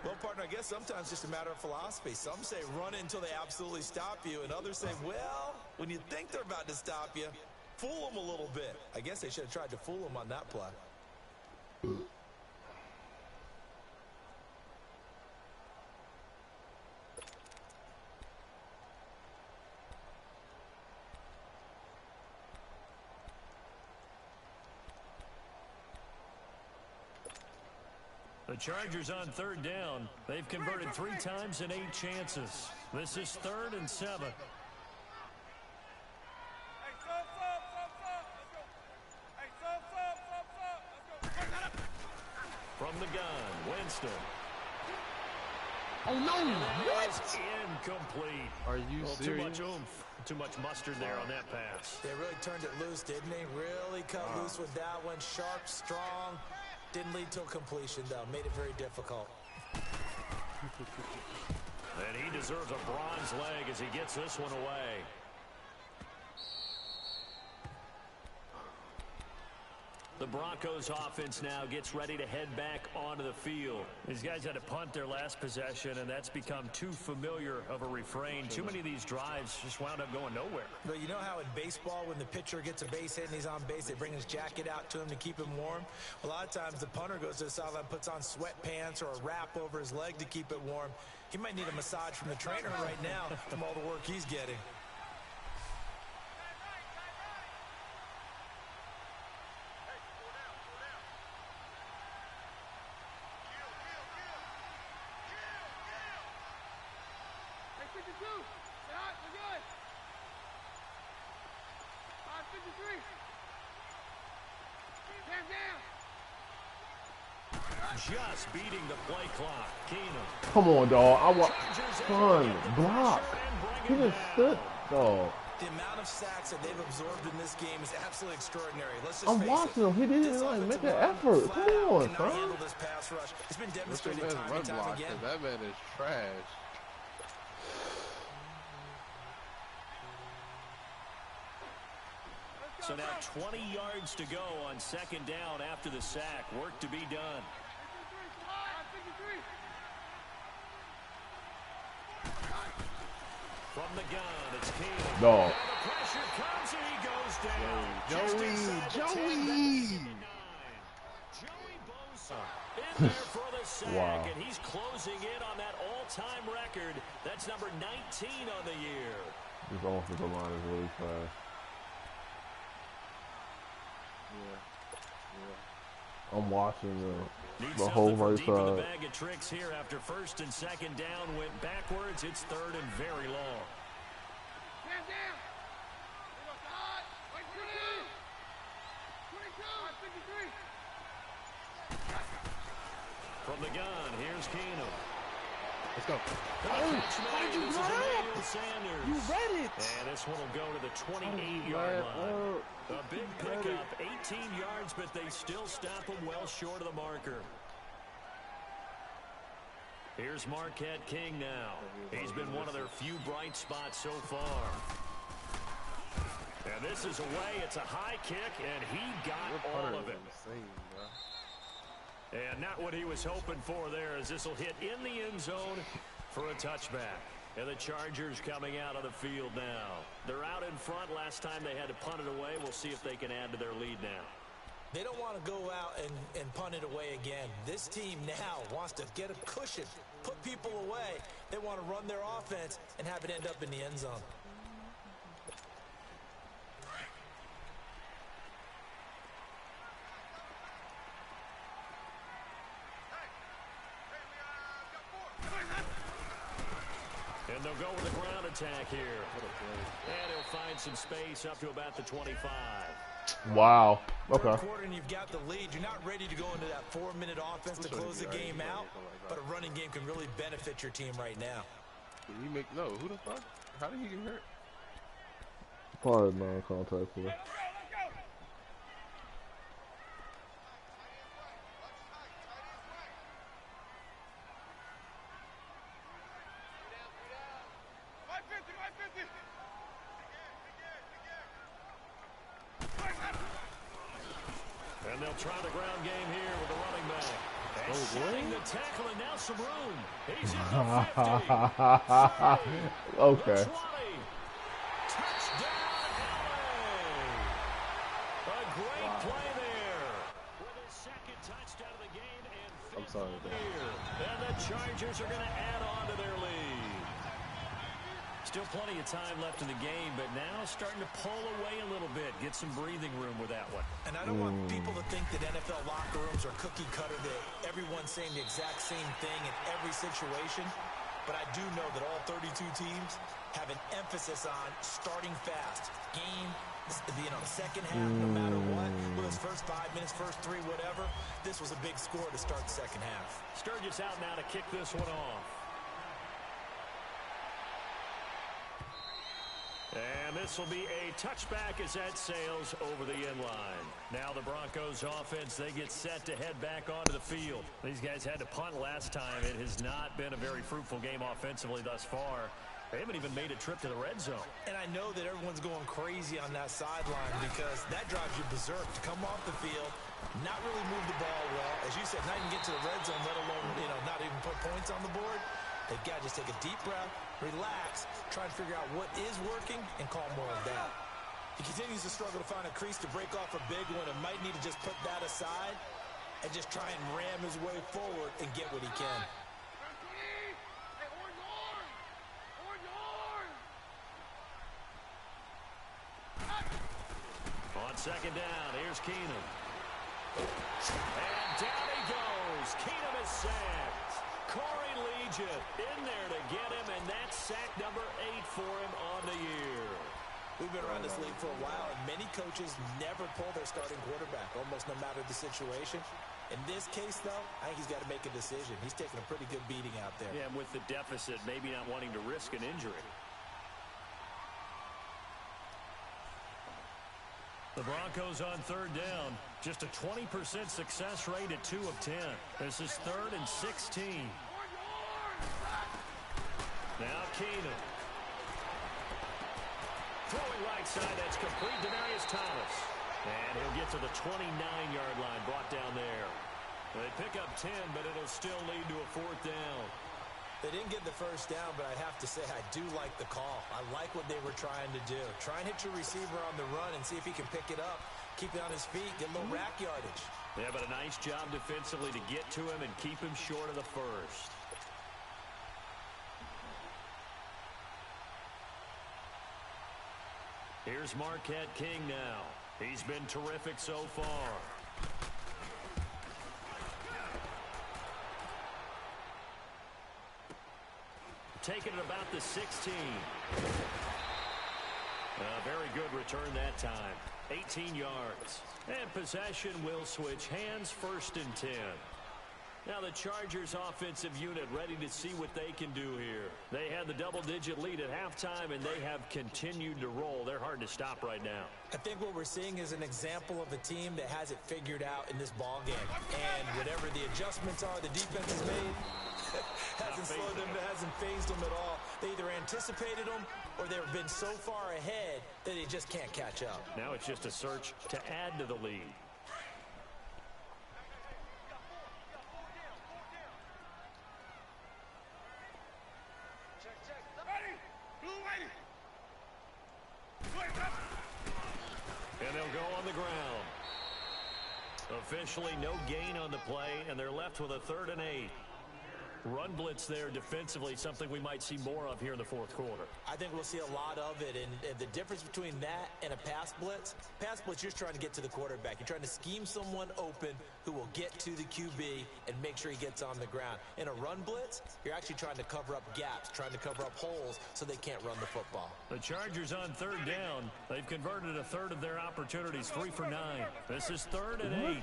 Well, partner, I guess sometimes it's just a matter of philosophy. Some say run until they absolutely stop you, and others say, well, when you think they're about to stop you, fool them a little bit. I guess they should have tried to fool them on that play. The Chargers on 3rd down. They've converted 3 times in 8 chances. This is 3rd and 7. From the gun, Winston. Oh no! What? Incomplete. Are you Too serious? much oomph. Too much mustard there on that pass. They really turned it loose, didn't they? Really cut loose with that one. Sharp, strong. Didn't lead to a completion, though. Made it very difficult. And he deserves a bronze leg as he gets this one away. The Broncos offense now gets ready to head back onto the field. These guys had to punt their last possession, and that's become too familiar of a refrain. Too many of these drives just wound up going nowhere. But you know how in baseball, when the pitcher gets a base hit and he's on base, they bring his jacket out to him to keep him warm? A lot of times the punter goes to the sideline, puts on sweatpants or a wrap over his leg to keep it warm. He might need a massage from the trainer right now from all the work he's getting. Just beating the play clock. Keenum. Come on, dog. I want Chargers able to son get the block. pressure and bring He him just down. stood, dog. The amount of sacks that they've absorbed in this game is absolutely extraordinary. Let's just I'm face watching it. him. He didn't This like make offensive an line effort. flat Come out on, cannot son. handle this pass rush. It's been What's the demonstrated man's time run and time block? again. 'Cause that man is trash. So now 20 yards to go on 2nd down after the sack. Work to be done. From the gun, it's Keenum. Dog. And the pressure comes and he goes down. Just inside the 10, Joey. Joey Bosa in there for the sack, Wow. and he's closing in on that all-time record. That's number 19 on the year. This offensive line is really fast. I'm watching Needs the whole something from right deep in the side. bag of tricks here after 1st and 2nd down went backwards. It's 3rd and very long. Man down. the gun, here's Keenum. Let's go. How did you run up? Sanders. You read it. And this one will go to the 28-yard line. A big pickup, 18 yards, but they still stop him well short of the marker. Here's Marquette King now. He's been one of their few bright spots so far. And this is away. It's a high kick, and he got all of it. Insane, bro. And not what he was hoping for there, as this will hit in the end zone for a touchback. And the Chargers coming out of the field now. They're out in front. Last time they had to punt it away. We'll see if they can add to their lead now. They don't want to go out and punt it away again. This team now wants to get a cushion, put people away. They want to run their offense and have it end up in the end zone. And they'll go with the ground attack here. And he'll find some space up to about the 25. Wow. Okay. Third quarter and you've got the lead. You're not ready to go into that 4-minute offense to close the game out, but a running game can really benefit your team right now. Did he make no? Who the fuck? How did he get hurt? Probably non-contact play. And they'll try the ground game here with the running back. And setting the tackle, and now some room. He's in the 50. Okay. The 20. Touchdown, LA. A great play there. With his second touchdown of the game and I'm sorry, man. and the Chargers are going to add on to their lead. Still plenty of time left in the game, but now starting to pull away a little bit. Get some breathing room with that one. And I don't want people to think that NFL locker rooms are cookie cutter, that everyone's saying the exact same thing in every situation. But I do know that all 32 teams have an emphasis on starting fast. Game, second half, no matter what. Whether it's first 5 minutes, first 3, whatever. This was a big score to start the second half. Sturgis out now to kick this one off. And this will be a touchback as that sails over the end line. Now the Broncos offense, they get set to head back onto the field. These guys had to punt last time. It has not been a very fruitful game offensively thus far. They haven't even made a trip to the red zone. And I know that everyone's going crazy on that sideline because that drives you berserk to come off the field, not really move the ball well. As you said, not even get to the red zone, let alone, not even put points on the board. They've got to just take a deep breath, relax, try and figure out what is working, and calm more of that. He continues to struggle to find a crease to break off a big one and might need to just put that aside and just try and ram his way forward and get what he can. On second down, here's Keenum. And down he goes. Keenum is sacked. Corey Legion in there to get him, and that's sack number 8 for him on the year. We've been around this league for a while, and many coaches never pull their starting quarterback, almost no matter the situation. In this case, though, I think he's got to make a decision. He's taking a pretty good beating out there. Yeah, and with the deficit, maybe not wanting to risk an injury. The Broncos on third down. Just a 20% success rate at 2 of 10. This is 3rd and 16. Now Keenum. Throwing right side, that's complete. Demaryius Thomas. And he'll get to the 29-yard line, brought down there. They pick up 10, but it'll still lead to a 4th down. They didn't get the first down, but I have to say I do like the call. I like what they were trying to do. Try and hit your receiver on the run and see if he can pick it up. Keep it on his feet, get a little rack yardage. Yeah, but a nice job defensively to get to him and keep him short of the first. Here's Marquette King now. He's been terrific so far. Taking it about the 16. A very good return that time. 18 yards. And possession will switch hands, 1st and 10. Now the Chargers offensive unit ready to see what they can do here. They had the double-digit lead at halftime, and they have continued to roll. They're hard to stop right now. I think what we're seeing is an example of a team that has it figured out in this ball game. And whatever the adjustments are the defense has made, hasn't slowed them, hasn't phased them at all. They either anticipated them or they've been so far ahead that they just can't catch up. Now it's just a search to add to the lead. And they'll go on the ground. Officially no gain on the play, and they're left with a 3rd and 8. Run blitz there defensively, something we might see more of here in the 4th quarter. I think we'll see a lot of it, and the difference between that and a pass blitz, you're just trying to get to the quarterback. You're trying to scheme someone open who will get to the QB and make sure he gets on the ground. In a run blitz, you're actually trying to cover up gaps, trying to cover up holes so they can't run the football. The Chargers on 3rd down. They've converted a 1/3 of their opportunities, 3 for 9. This is 3rd and 8.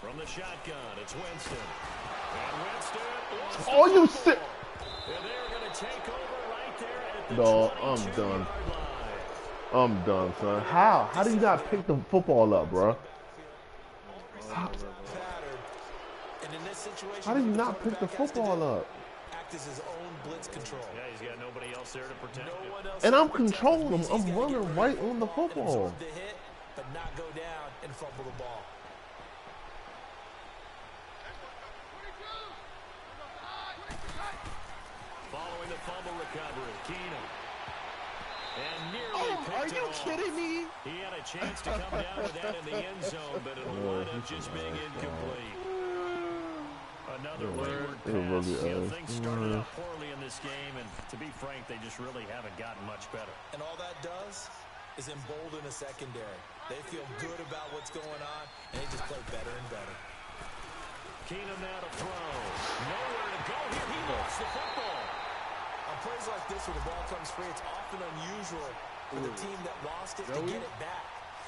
From the shotgun, it's Winston. And Winston. Oh, you sick. And they're going to take over right there at the No, I'm 22-yard done. line. I'm done, son. How do you not pick the football up, bro? How do you not pick the football up? Act as his own blitz control. Yeah, he's got nobody else there to protect him. And I'm controlling him. I'm running right on the football. The hit, but not go down and fumble the ball. Following the fumble recovery, Keenum. And nearly picked it off. kidding me? He had a chance to come down with that in the end zone, but it'll wind up just being incomplete. Another wayward pass. Things started out poorly in this game, and to be frank, they just really haven't gotten much better. And all that does is embolden a secondary. They feel good about what's going on, and they just play better and better. Keenum now to throw. Nowhere to go here. He lost the football. On plays like this, where the ball comes free, it's often unusual for the team that lost it to get it back.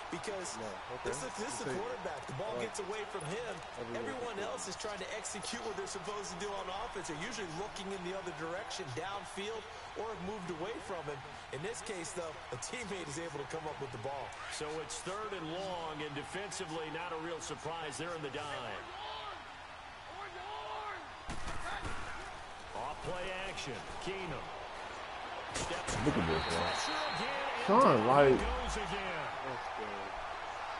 Because this is the quarterback. The ball gets away from him. Everyone else is trying to execute what they're supposed to do on offense. They're usually looking in the other direction, downfield, or have moved away from him. In this case, though, a teammate is able to come up with the ball. So it's 3rd and long, and defensively not a real surprise. They're in the dime. Off play action. Keenum. Steps Look at this, man. pressure again, and Son, down like- he goes again.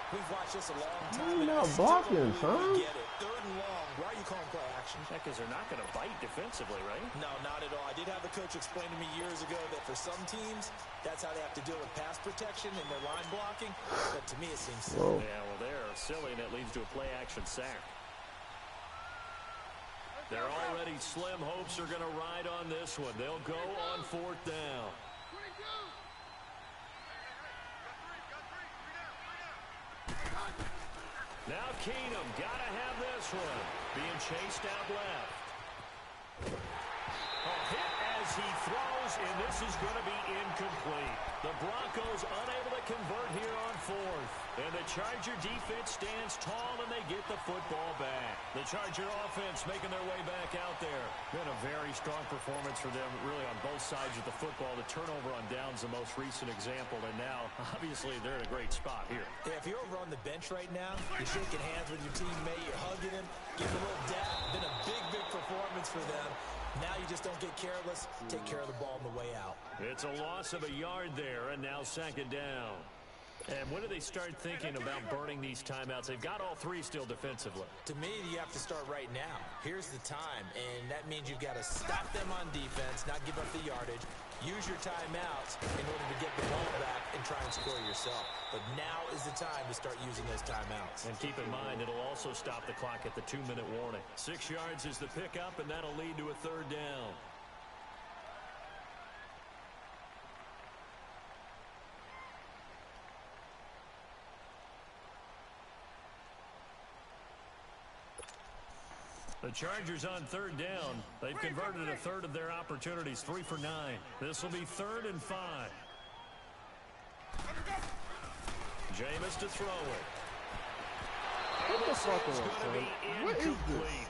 We've watched this a long Why time. you and not I still blocking, don't really son? get it. 3rd and long. Why are you calling play action? Because they're not going to bite defensively, right? No, not at all. I did have a coach explain to me years ago that for some teams, that's how they have to deal with pass protection and their line blocking. But to me, it seems silly. Yeah, well, they're silly, and it leads to a play-action sack. Their already slim hopes are going to ride on this one. They'll go on 4th down. Now Keenum, got to have this one. Being chased out left. A hit as he throws, and this is going to be incomplete. The Broncos unable to convert here on 4th. And the Charger defense stands tall, and they get the football back. The Charger offense making their way back out there. Been a very strong performance for them, really, on both sides of the football. The turnover on downs, the most recent example, and now, obviously, they're in a great spot here. Yeah, if you're over on the bench right now, you're shaking hands with your teammate, you're hugging him, giving a little dap. Been a big, big performance for them. Now you just don't get careless. Take care of the ball on the way out. It's a loss of a yard there, and now 2nd down. And when do they start thinking about burning these timeouts? They've got all 3 still defensively. To me, you have to start right now. Here's the time, and that means you've got to stop them on defense, not give up the yardage, use your timeouts in order to get the ball back and try and score yourself. But now is the time to start using those timeouts. And keep in mind, it'll also stop the clock at the 2-minute warning. 6 yards is the pickup, and that'll lead to a 3rd down. The Chargers on 3rd down. They've converted a 1/3 of their opportunities, 3 for 9. This will be 3rd and 5. Jameis to throw it. What the fuck It's on, going to son? be What is this? incomplete.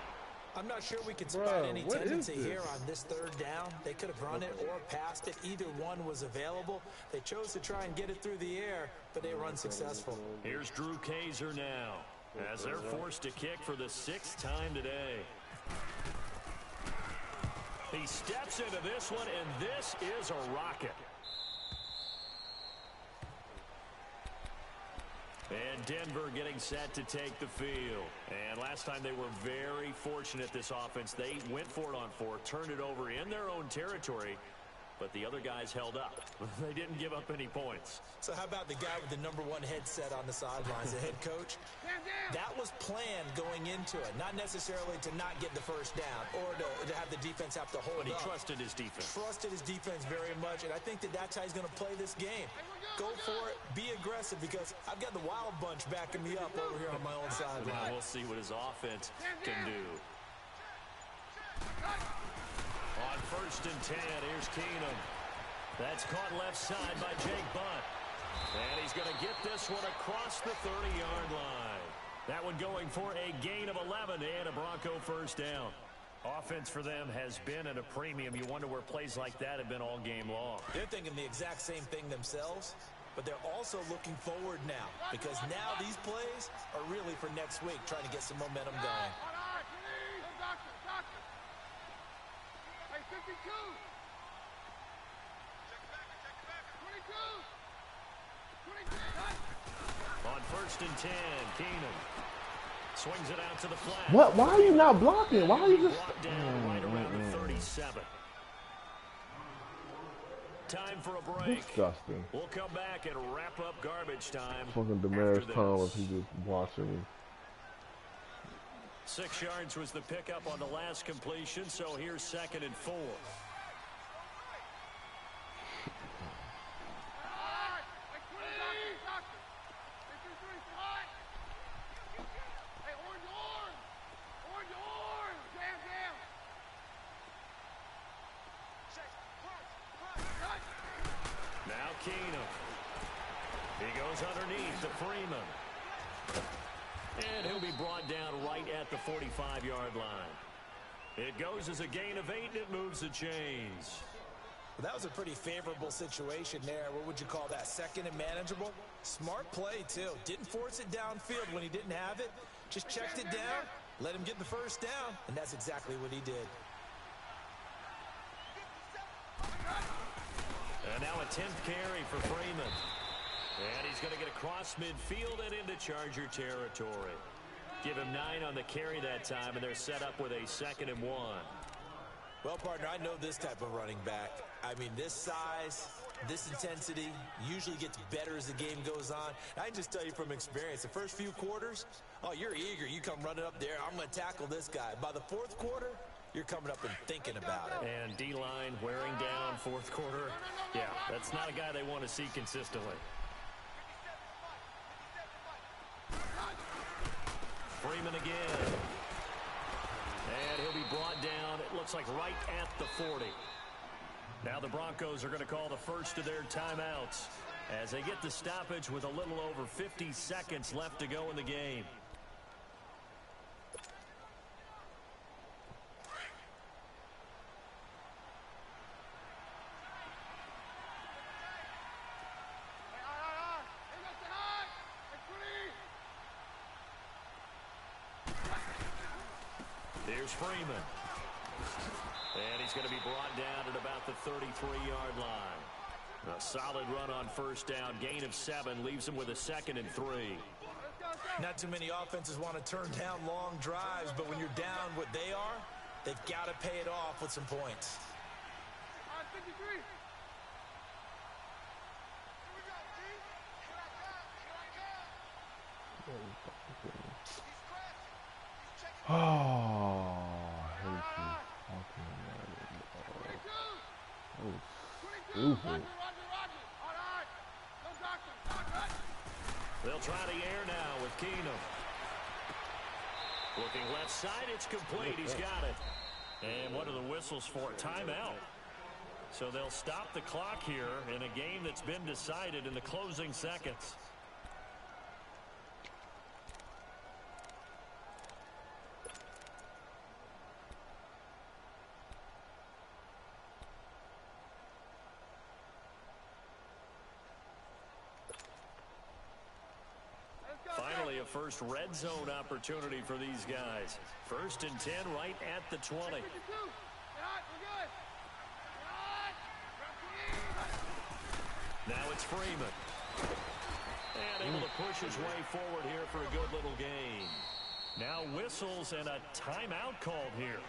I'm not sure we could Bruh, spot any what is tendency this? here on this third down. They could have run it or passed it. Either one was available. They chose to try and get it through the air, but they were unsuccessful. Here's Drew Kaiser now, as they're forced to kick for the 6th time today. He steps into this one, and this is a rocket. And Denver getting set to take the field. And last time they were very fortunate, this offense. They went for it on 4, turned it over in their own territory, but the other guys held up. They didn't give up any points. So how about the guy with the #1 headset on the sidelines, the head coach? That was planned going into it, not necessarily to not get the first down or to have the defense have to hold But he up. trusted his defense. Trusted his defense very much, and I think that's how he's going to play this game. Go for it, be aggressive, because I've got the Wild Bunch backing me up over here on my own Now sideline. we'll see what his offense can do. On 1st and 10, here's Keenum. That's caught left side by Jake Butt. And he's going to get this one across the 30-yard line. That one going for a gain of 11 and a Bronco first down. Offense for them has been at a premium. You wonder where plays like that have been all game long. They're thinking the exact same thing themselves, but they're also looking forward now, because now these plays are really for next week, trying to get some momentum going. Hey, 52. 22. On 1st and 10, Keenum swings it out to the flat. What? Why are you not blocking? Why are you just? Brought down right around the 37. Time for a break. Disgusting. We'll come back and wrap up garbage time. Fucking after Damaris this. Thomas, he just watching me. 6 yards was the pickup on the last completion, so here's 2nd and 4. Now Keenum. He goes underneath to Freeman. And he'll be brought down right at the 45-yard line. It goes as a gain of 8, and it moves the chains. Well, that was a pretty favorable situation there. What would you call that? 2nd and manageable? Smart play, too. Didn't force it downfield when he didn't have it. Just checked it down, let him get the first down, and that's exactly what he did. And now a 10th carry for Freeman. And he's going to get across midfield and into Charger territory. Give him 9 on the carry that time, and they're set up with a 2nd and 1. Well, partner, I know this type of running back. I mean, this size, this intensity usually gets better as the game goes on. I can just tell you from experience, the first few quarters, oh, you're eager. You come running up there, I'm going to tackle this guy. By the 4th quarter, you're coming up and thinking about it. And D-line wearing down 4th quarter. Yeah, that's not a guy they want to see consistently. Freeman again. And he'll be brought down, it looks like right at the 40. Now the Broncos are going to call the first of their timeouts as they get the stoppage with a little over 50 seconds left to go in the game. Here's Freeman. And he's going to be brought down at about the 33-yard line. A solid run on first down. Gain of 7 leaves him with a 2nd and 3. Not too many offenses want to turn down long drives, but when you're down what they are, they've got to pay it off with some points. 53. Oh, I hate you. Oh, stupid. They'll try the air now with Keenum. Looking left side, it's complete. He's got it. And what are the whistles for? Timeout. So they'll stop the clock here in a game that's been decided in the closing seconds. Finally, a first red zone opportunity for these guys. 1st and 10 right at the 20. 52. Shot, we're good. Shot. Now it's Freeman. And able to push his way forward here for a good little gain. Now whistles and a timeout called here.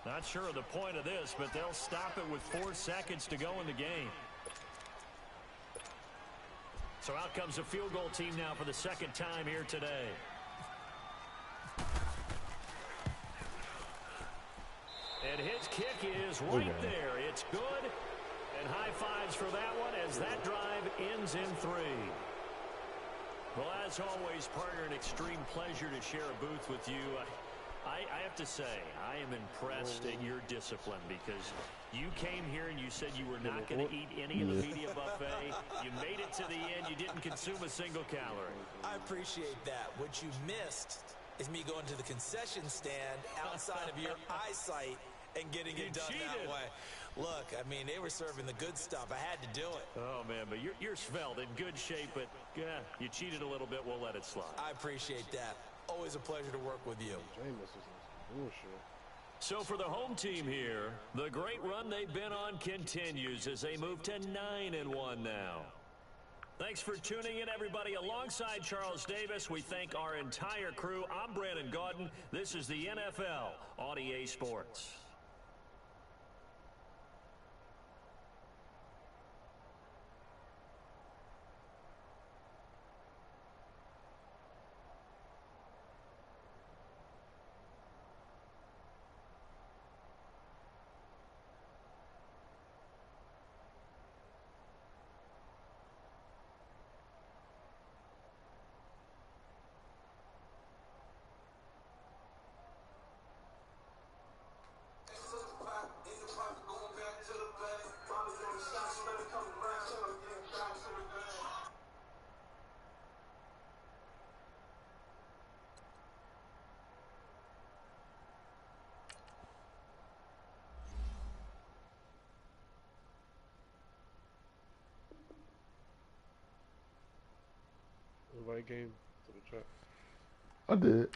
Not sure of the point of this, but they'll stop it with 4 seconds to go in the game. So out comes the field goal team now for the 2nd time here today. And his kick is right there. It's good. And high fives for that one as that drive ends in 3. Well, as always, partner, an extreme pleasure to share a booth with you. I have to say, I am impressed at your discipline because you came here and you said you were not going to eat any of the media buffet. You made it to the end. You didn't consume a single calorie. I appreciate that. What you missed is me going to the concession stand outside of your eyesight and getting it done that way. Look, I mean, they were serving the good stuff. I had to do it. Oh, man, but you're svelte, in good shape, but you cheated a little bit. We'll let it slide. I appreciate that. Always a pleasure to work with you. Jameis is some bullshit. So for the home team here, the great run they've been on continues as they move to 9-1 now. Thanks for tuning in, everybody. Alongside Charles Davis, we thank our entire crew. I'm Brandon Gaudin. This is the NFL on EA Sports. Invite game to the chat. I did.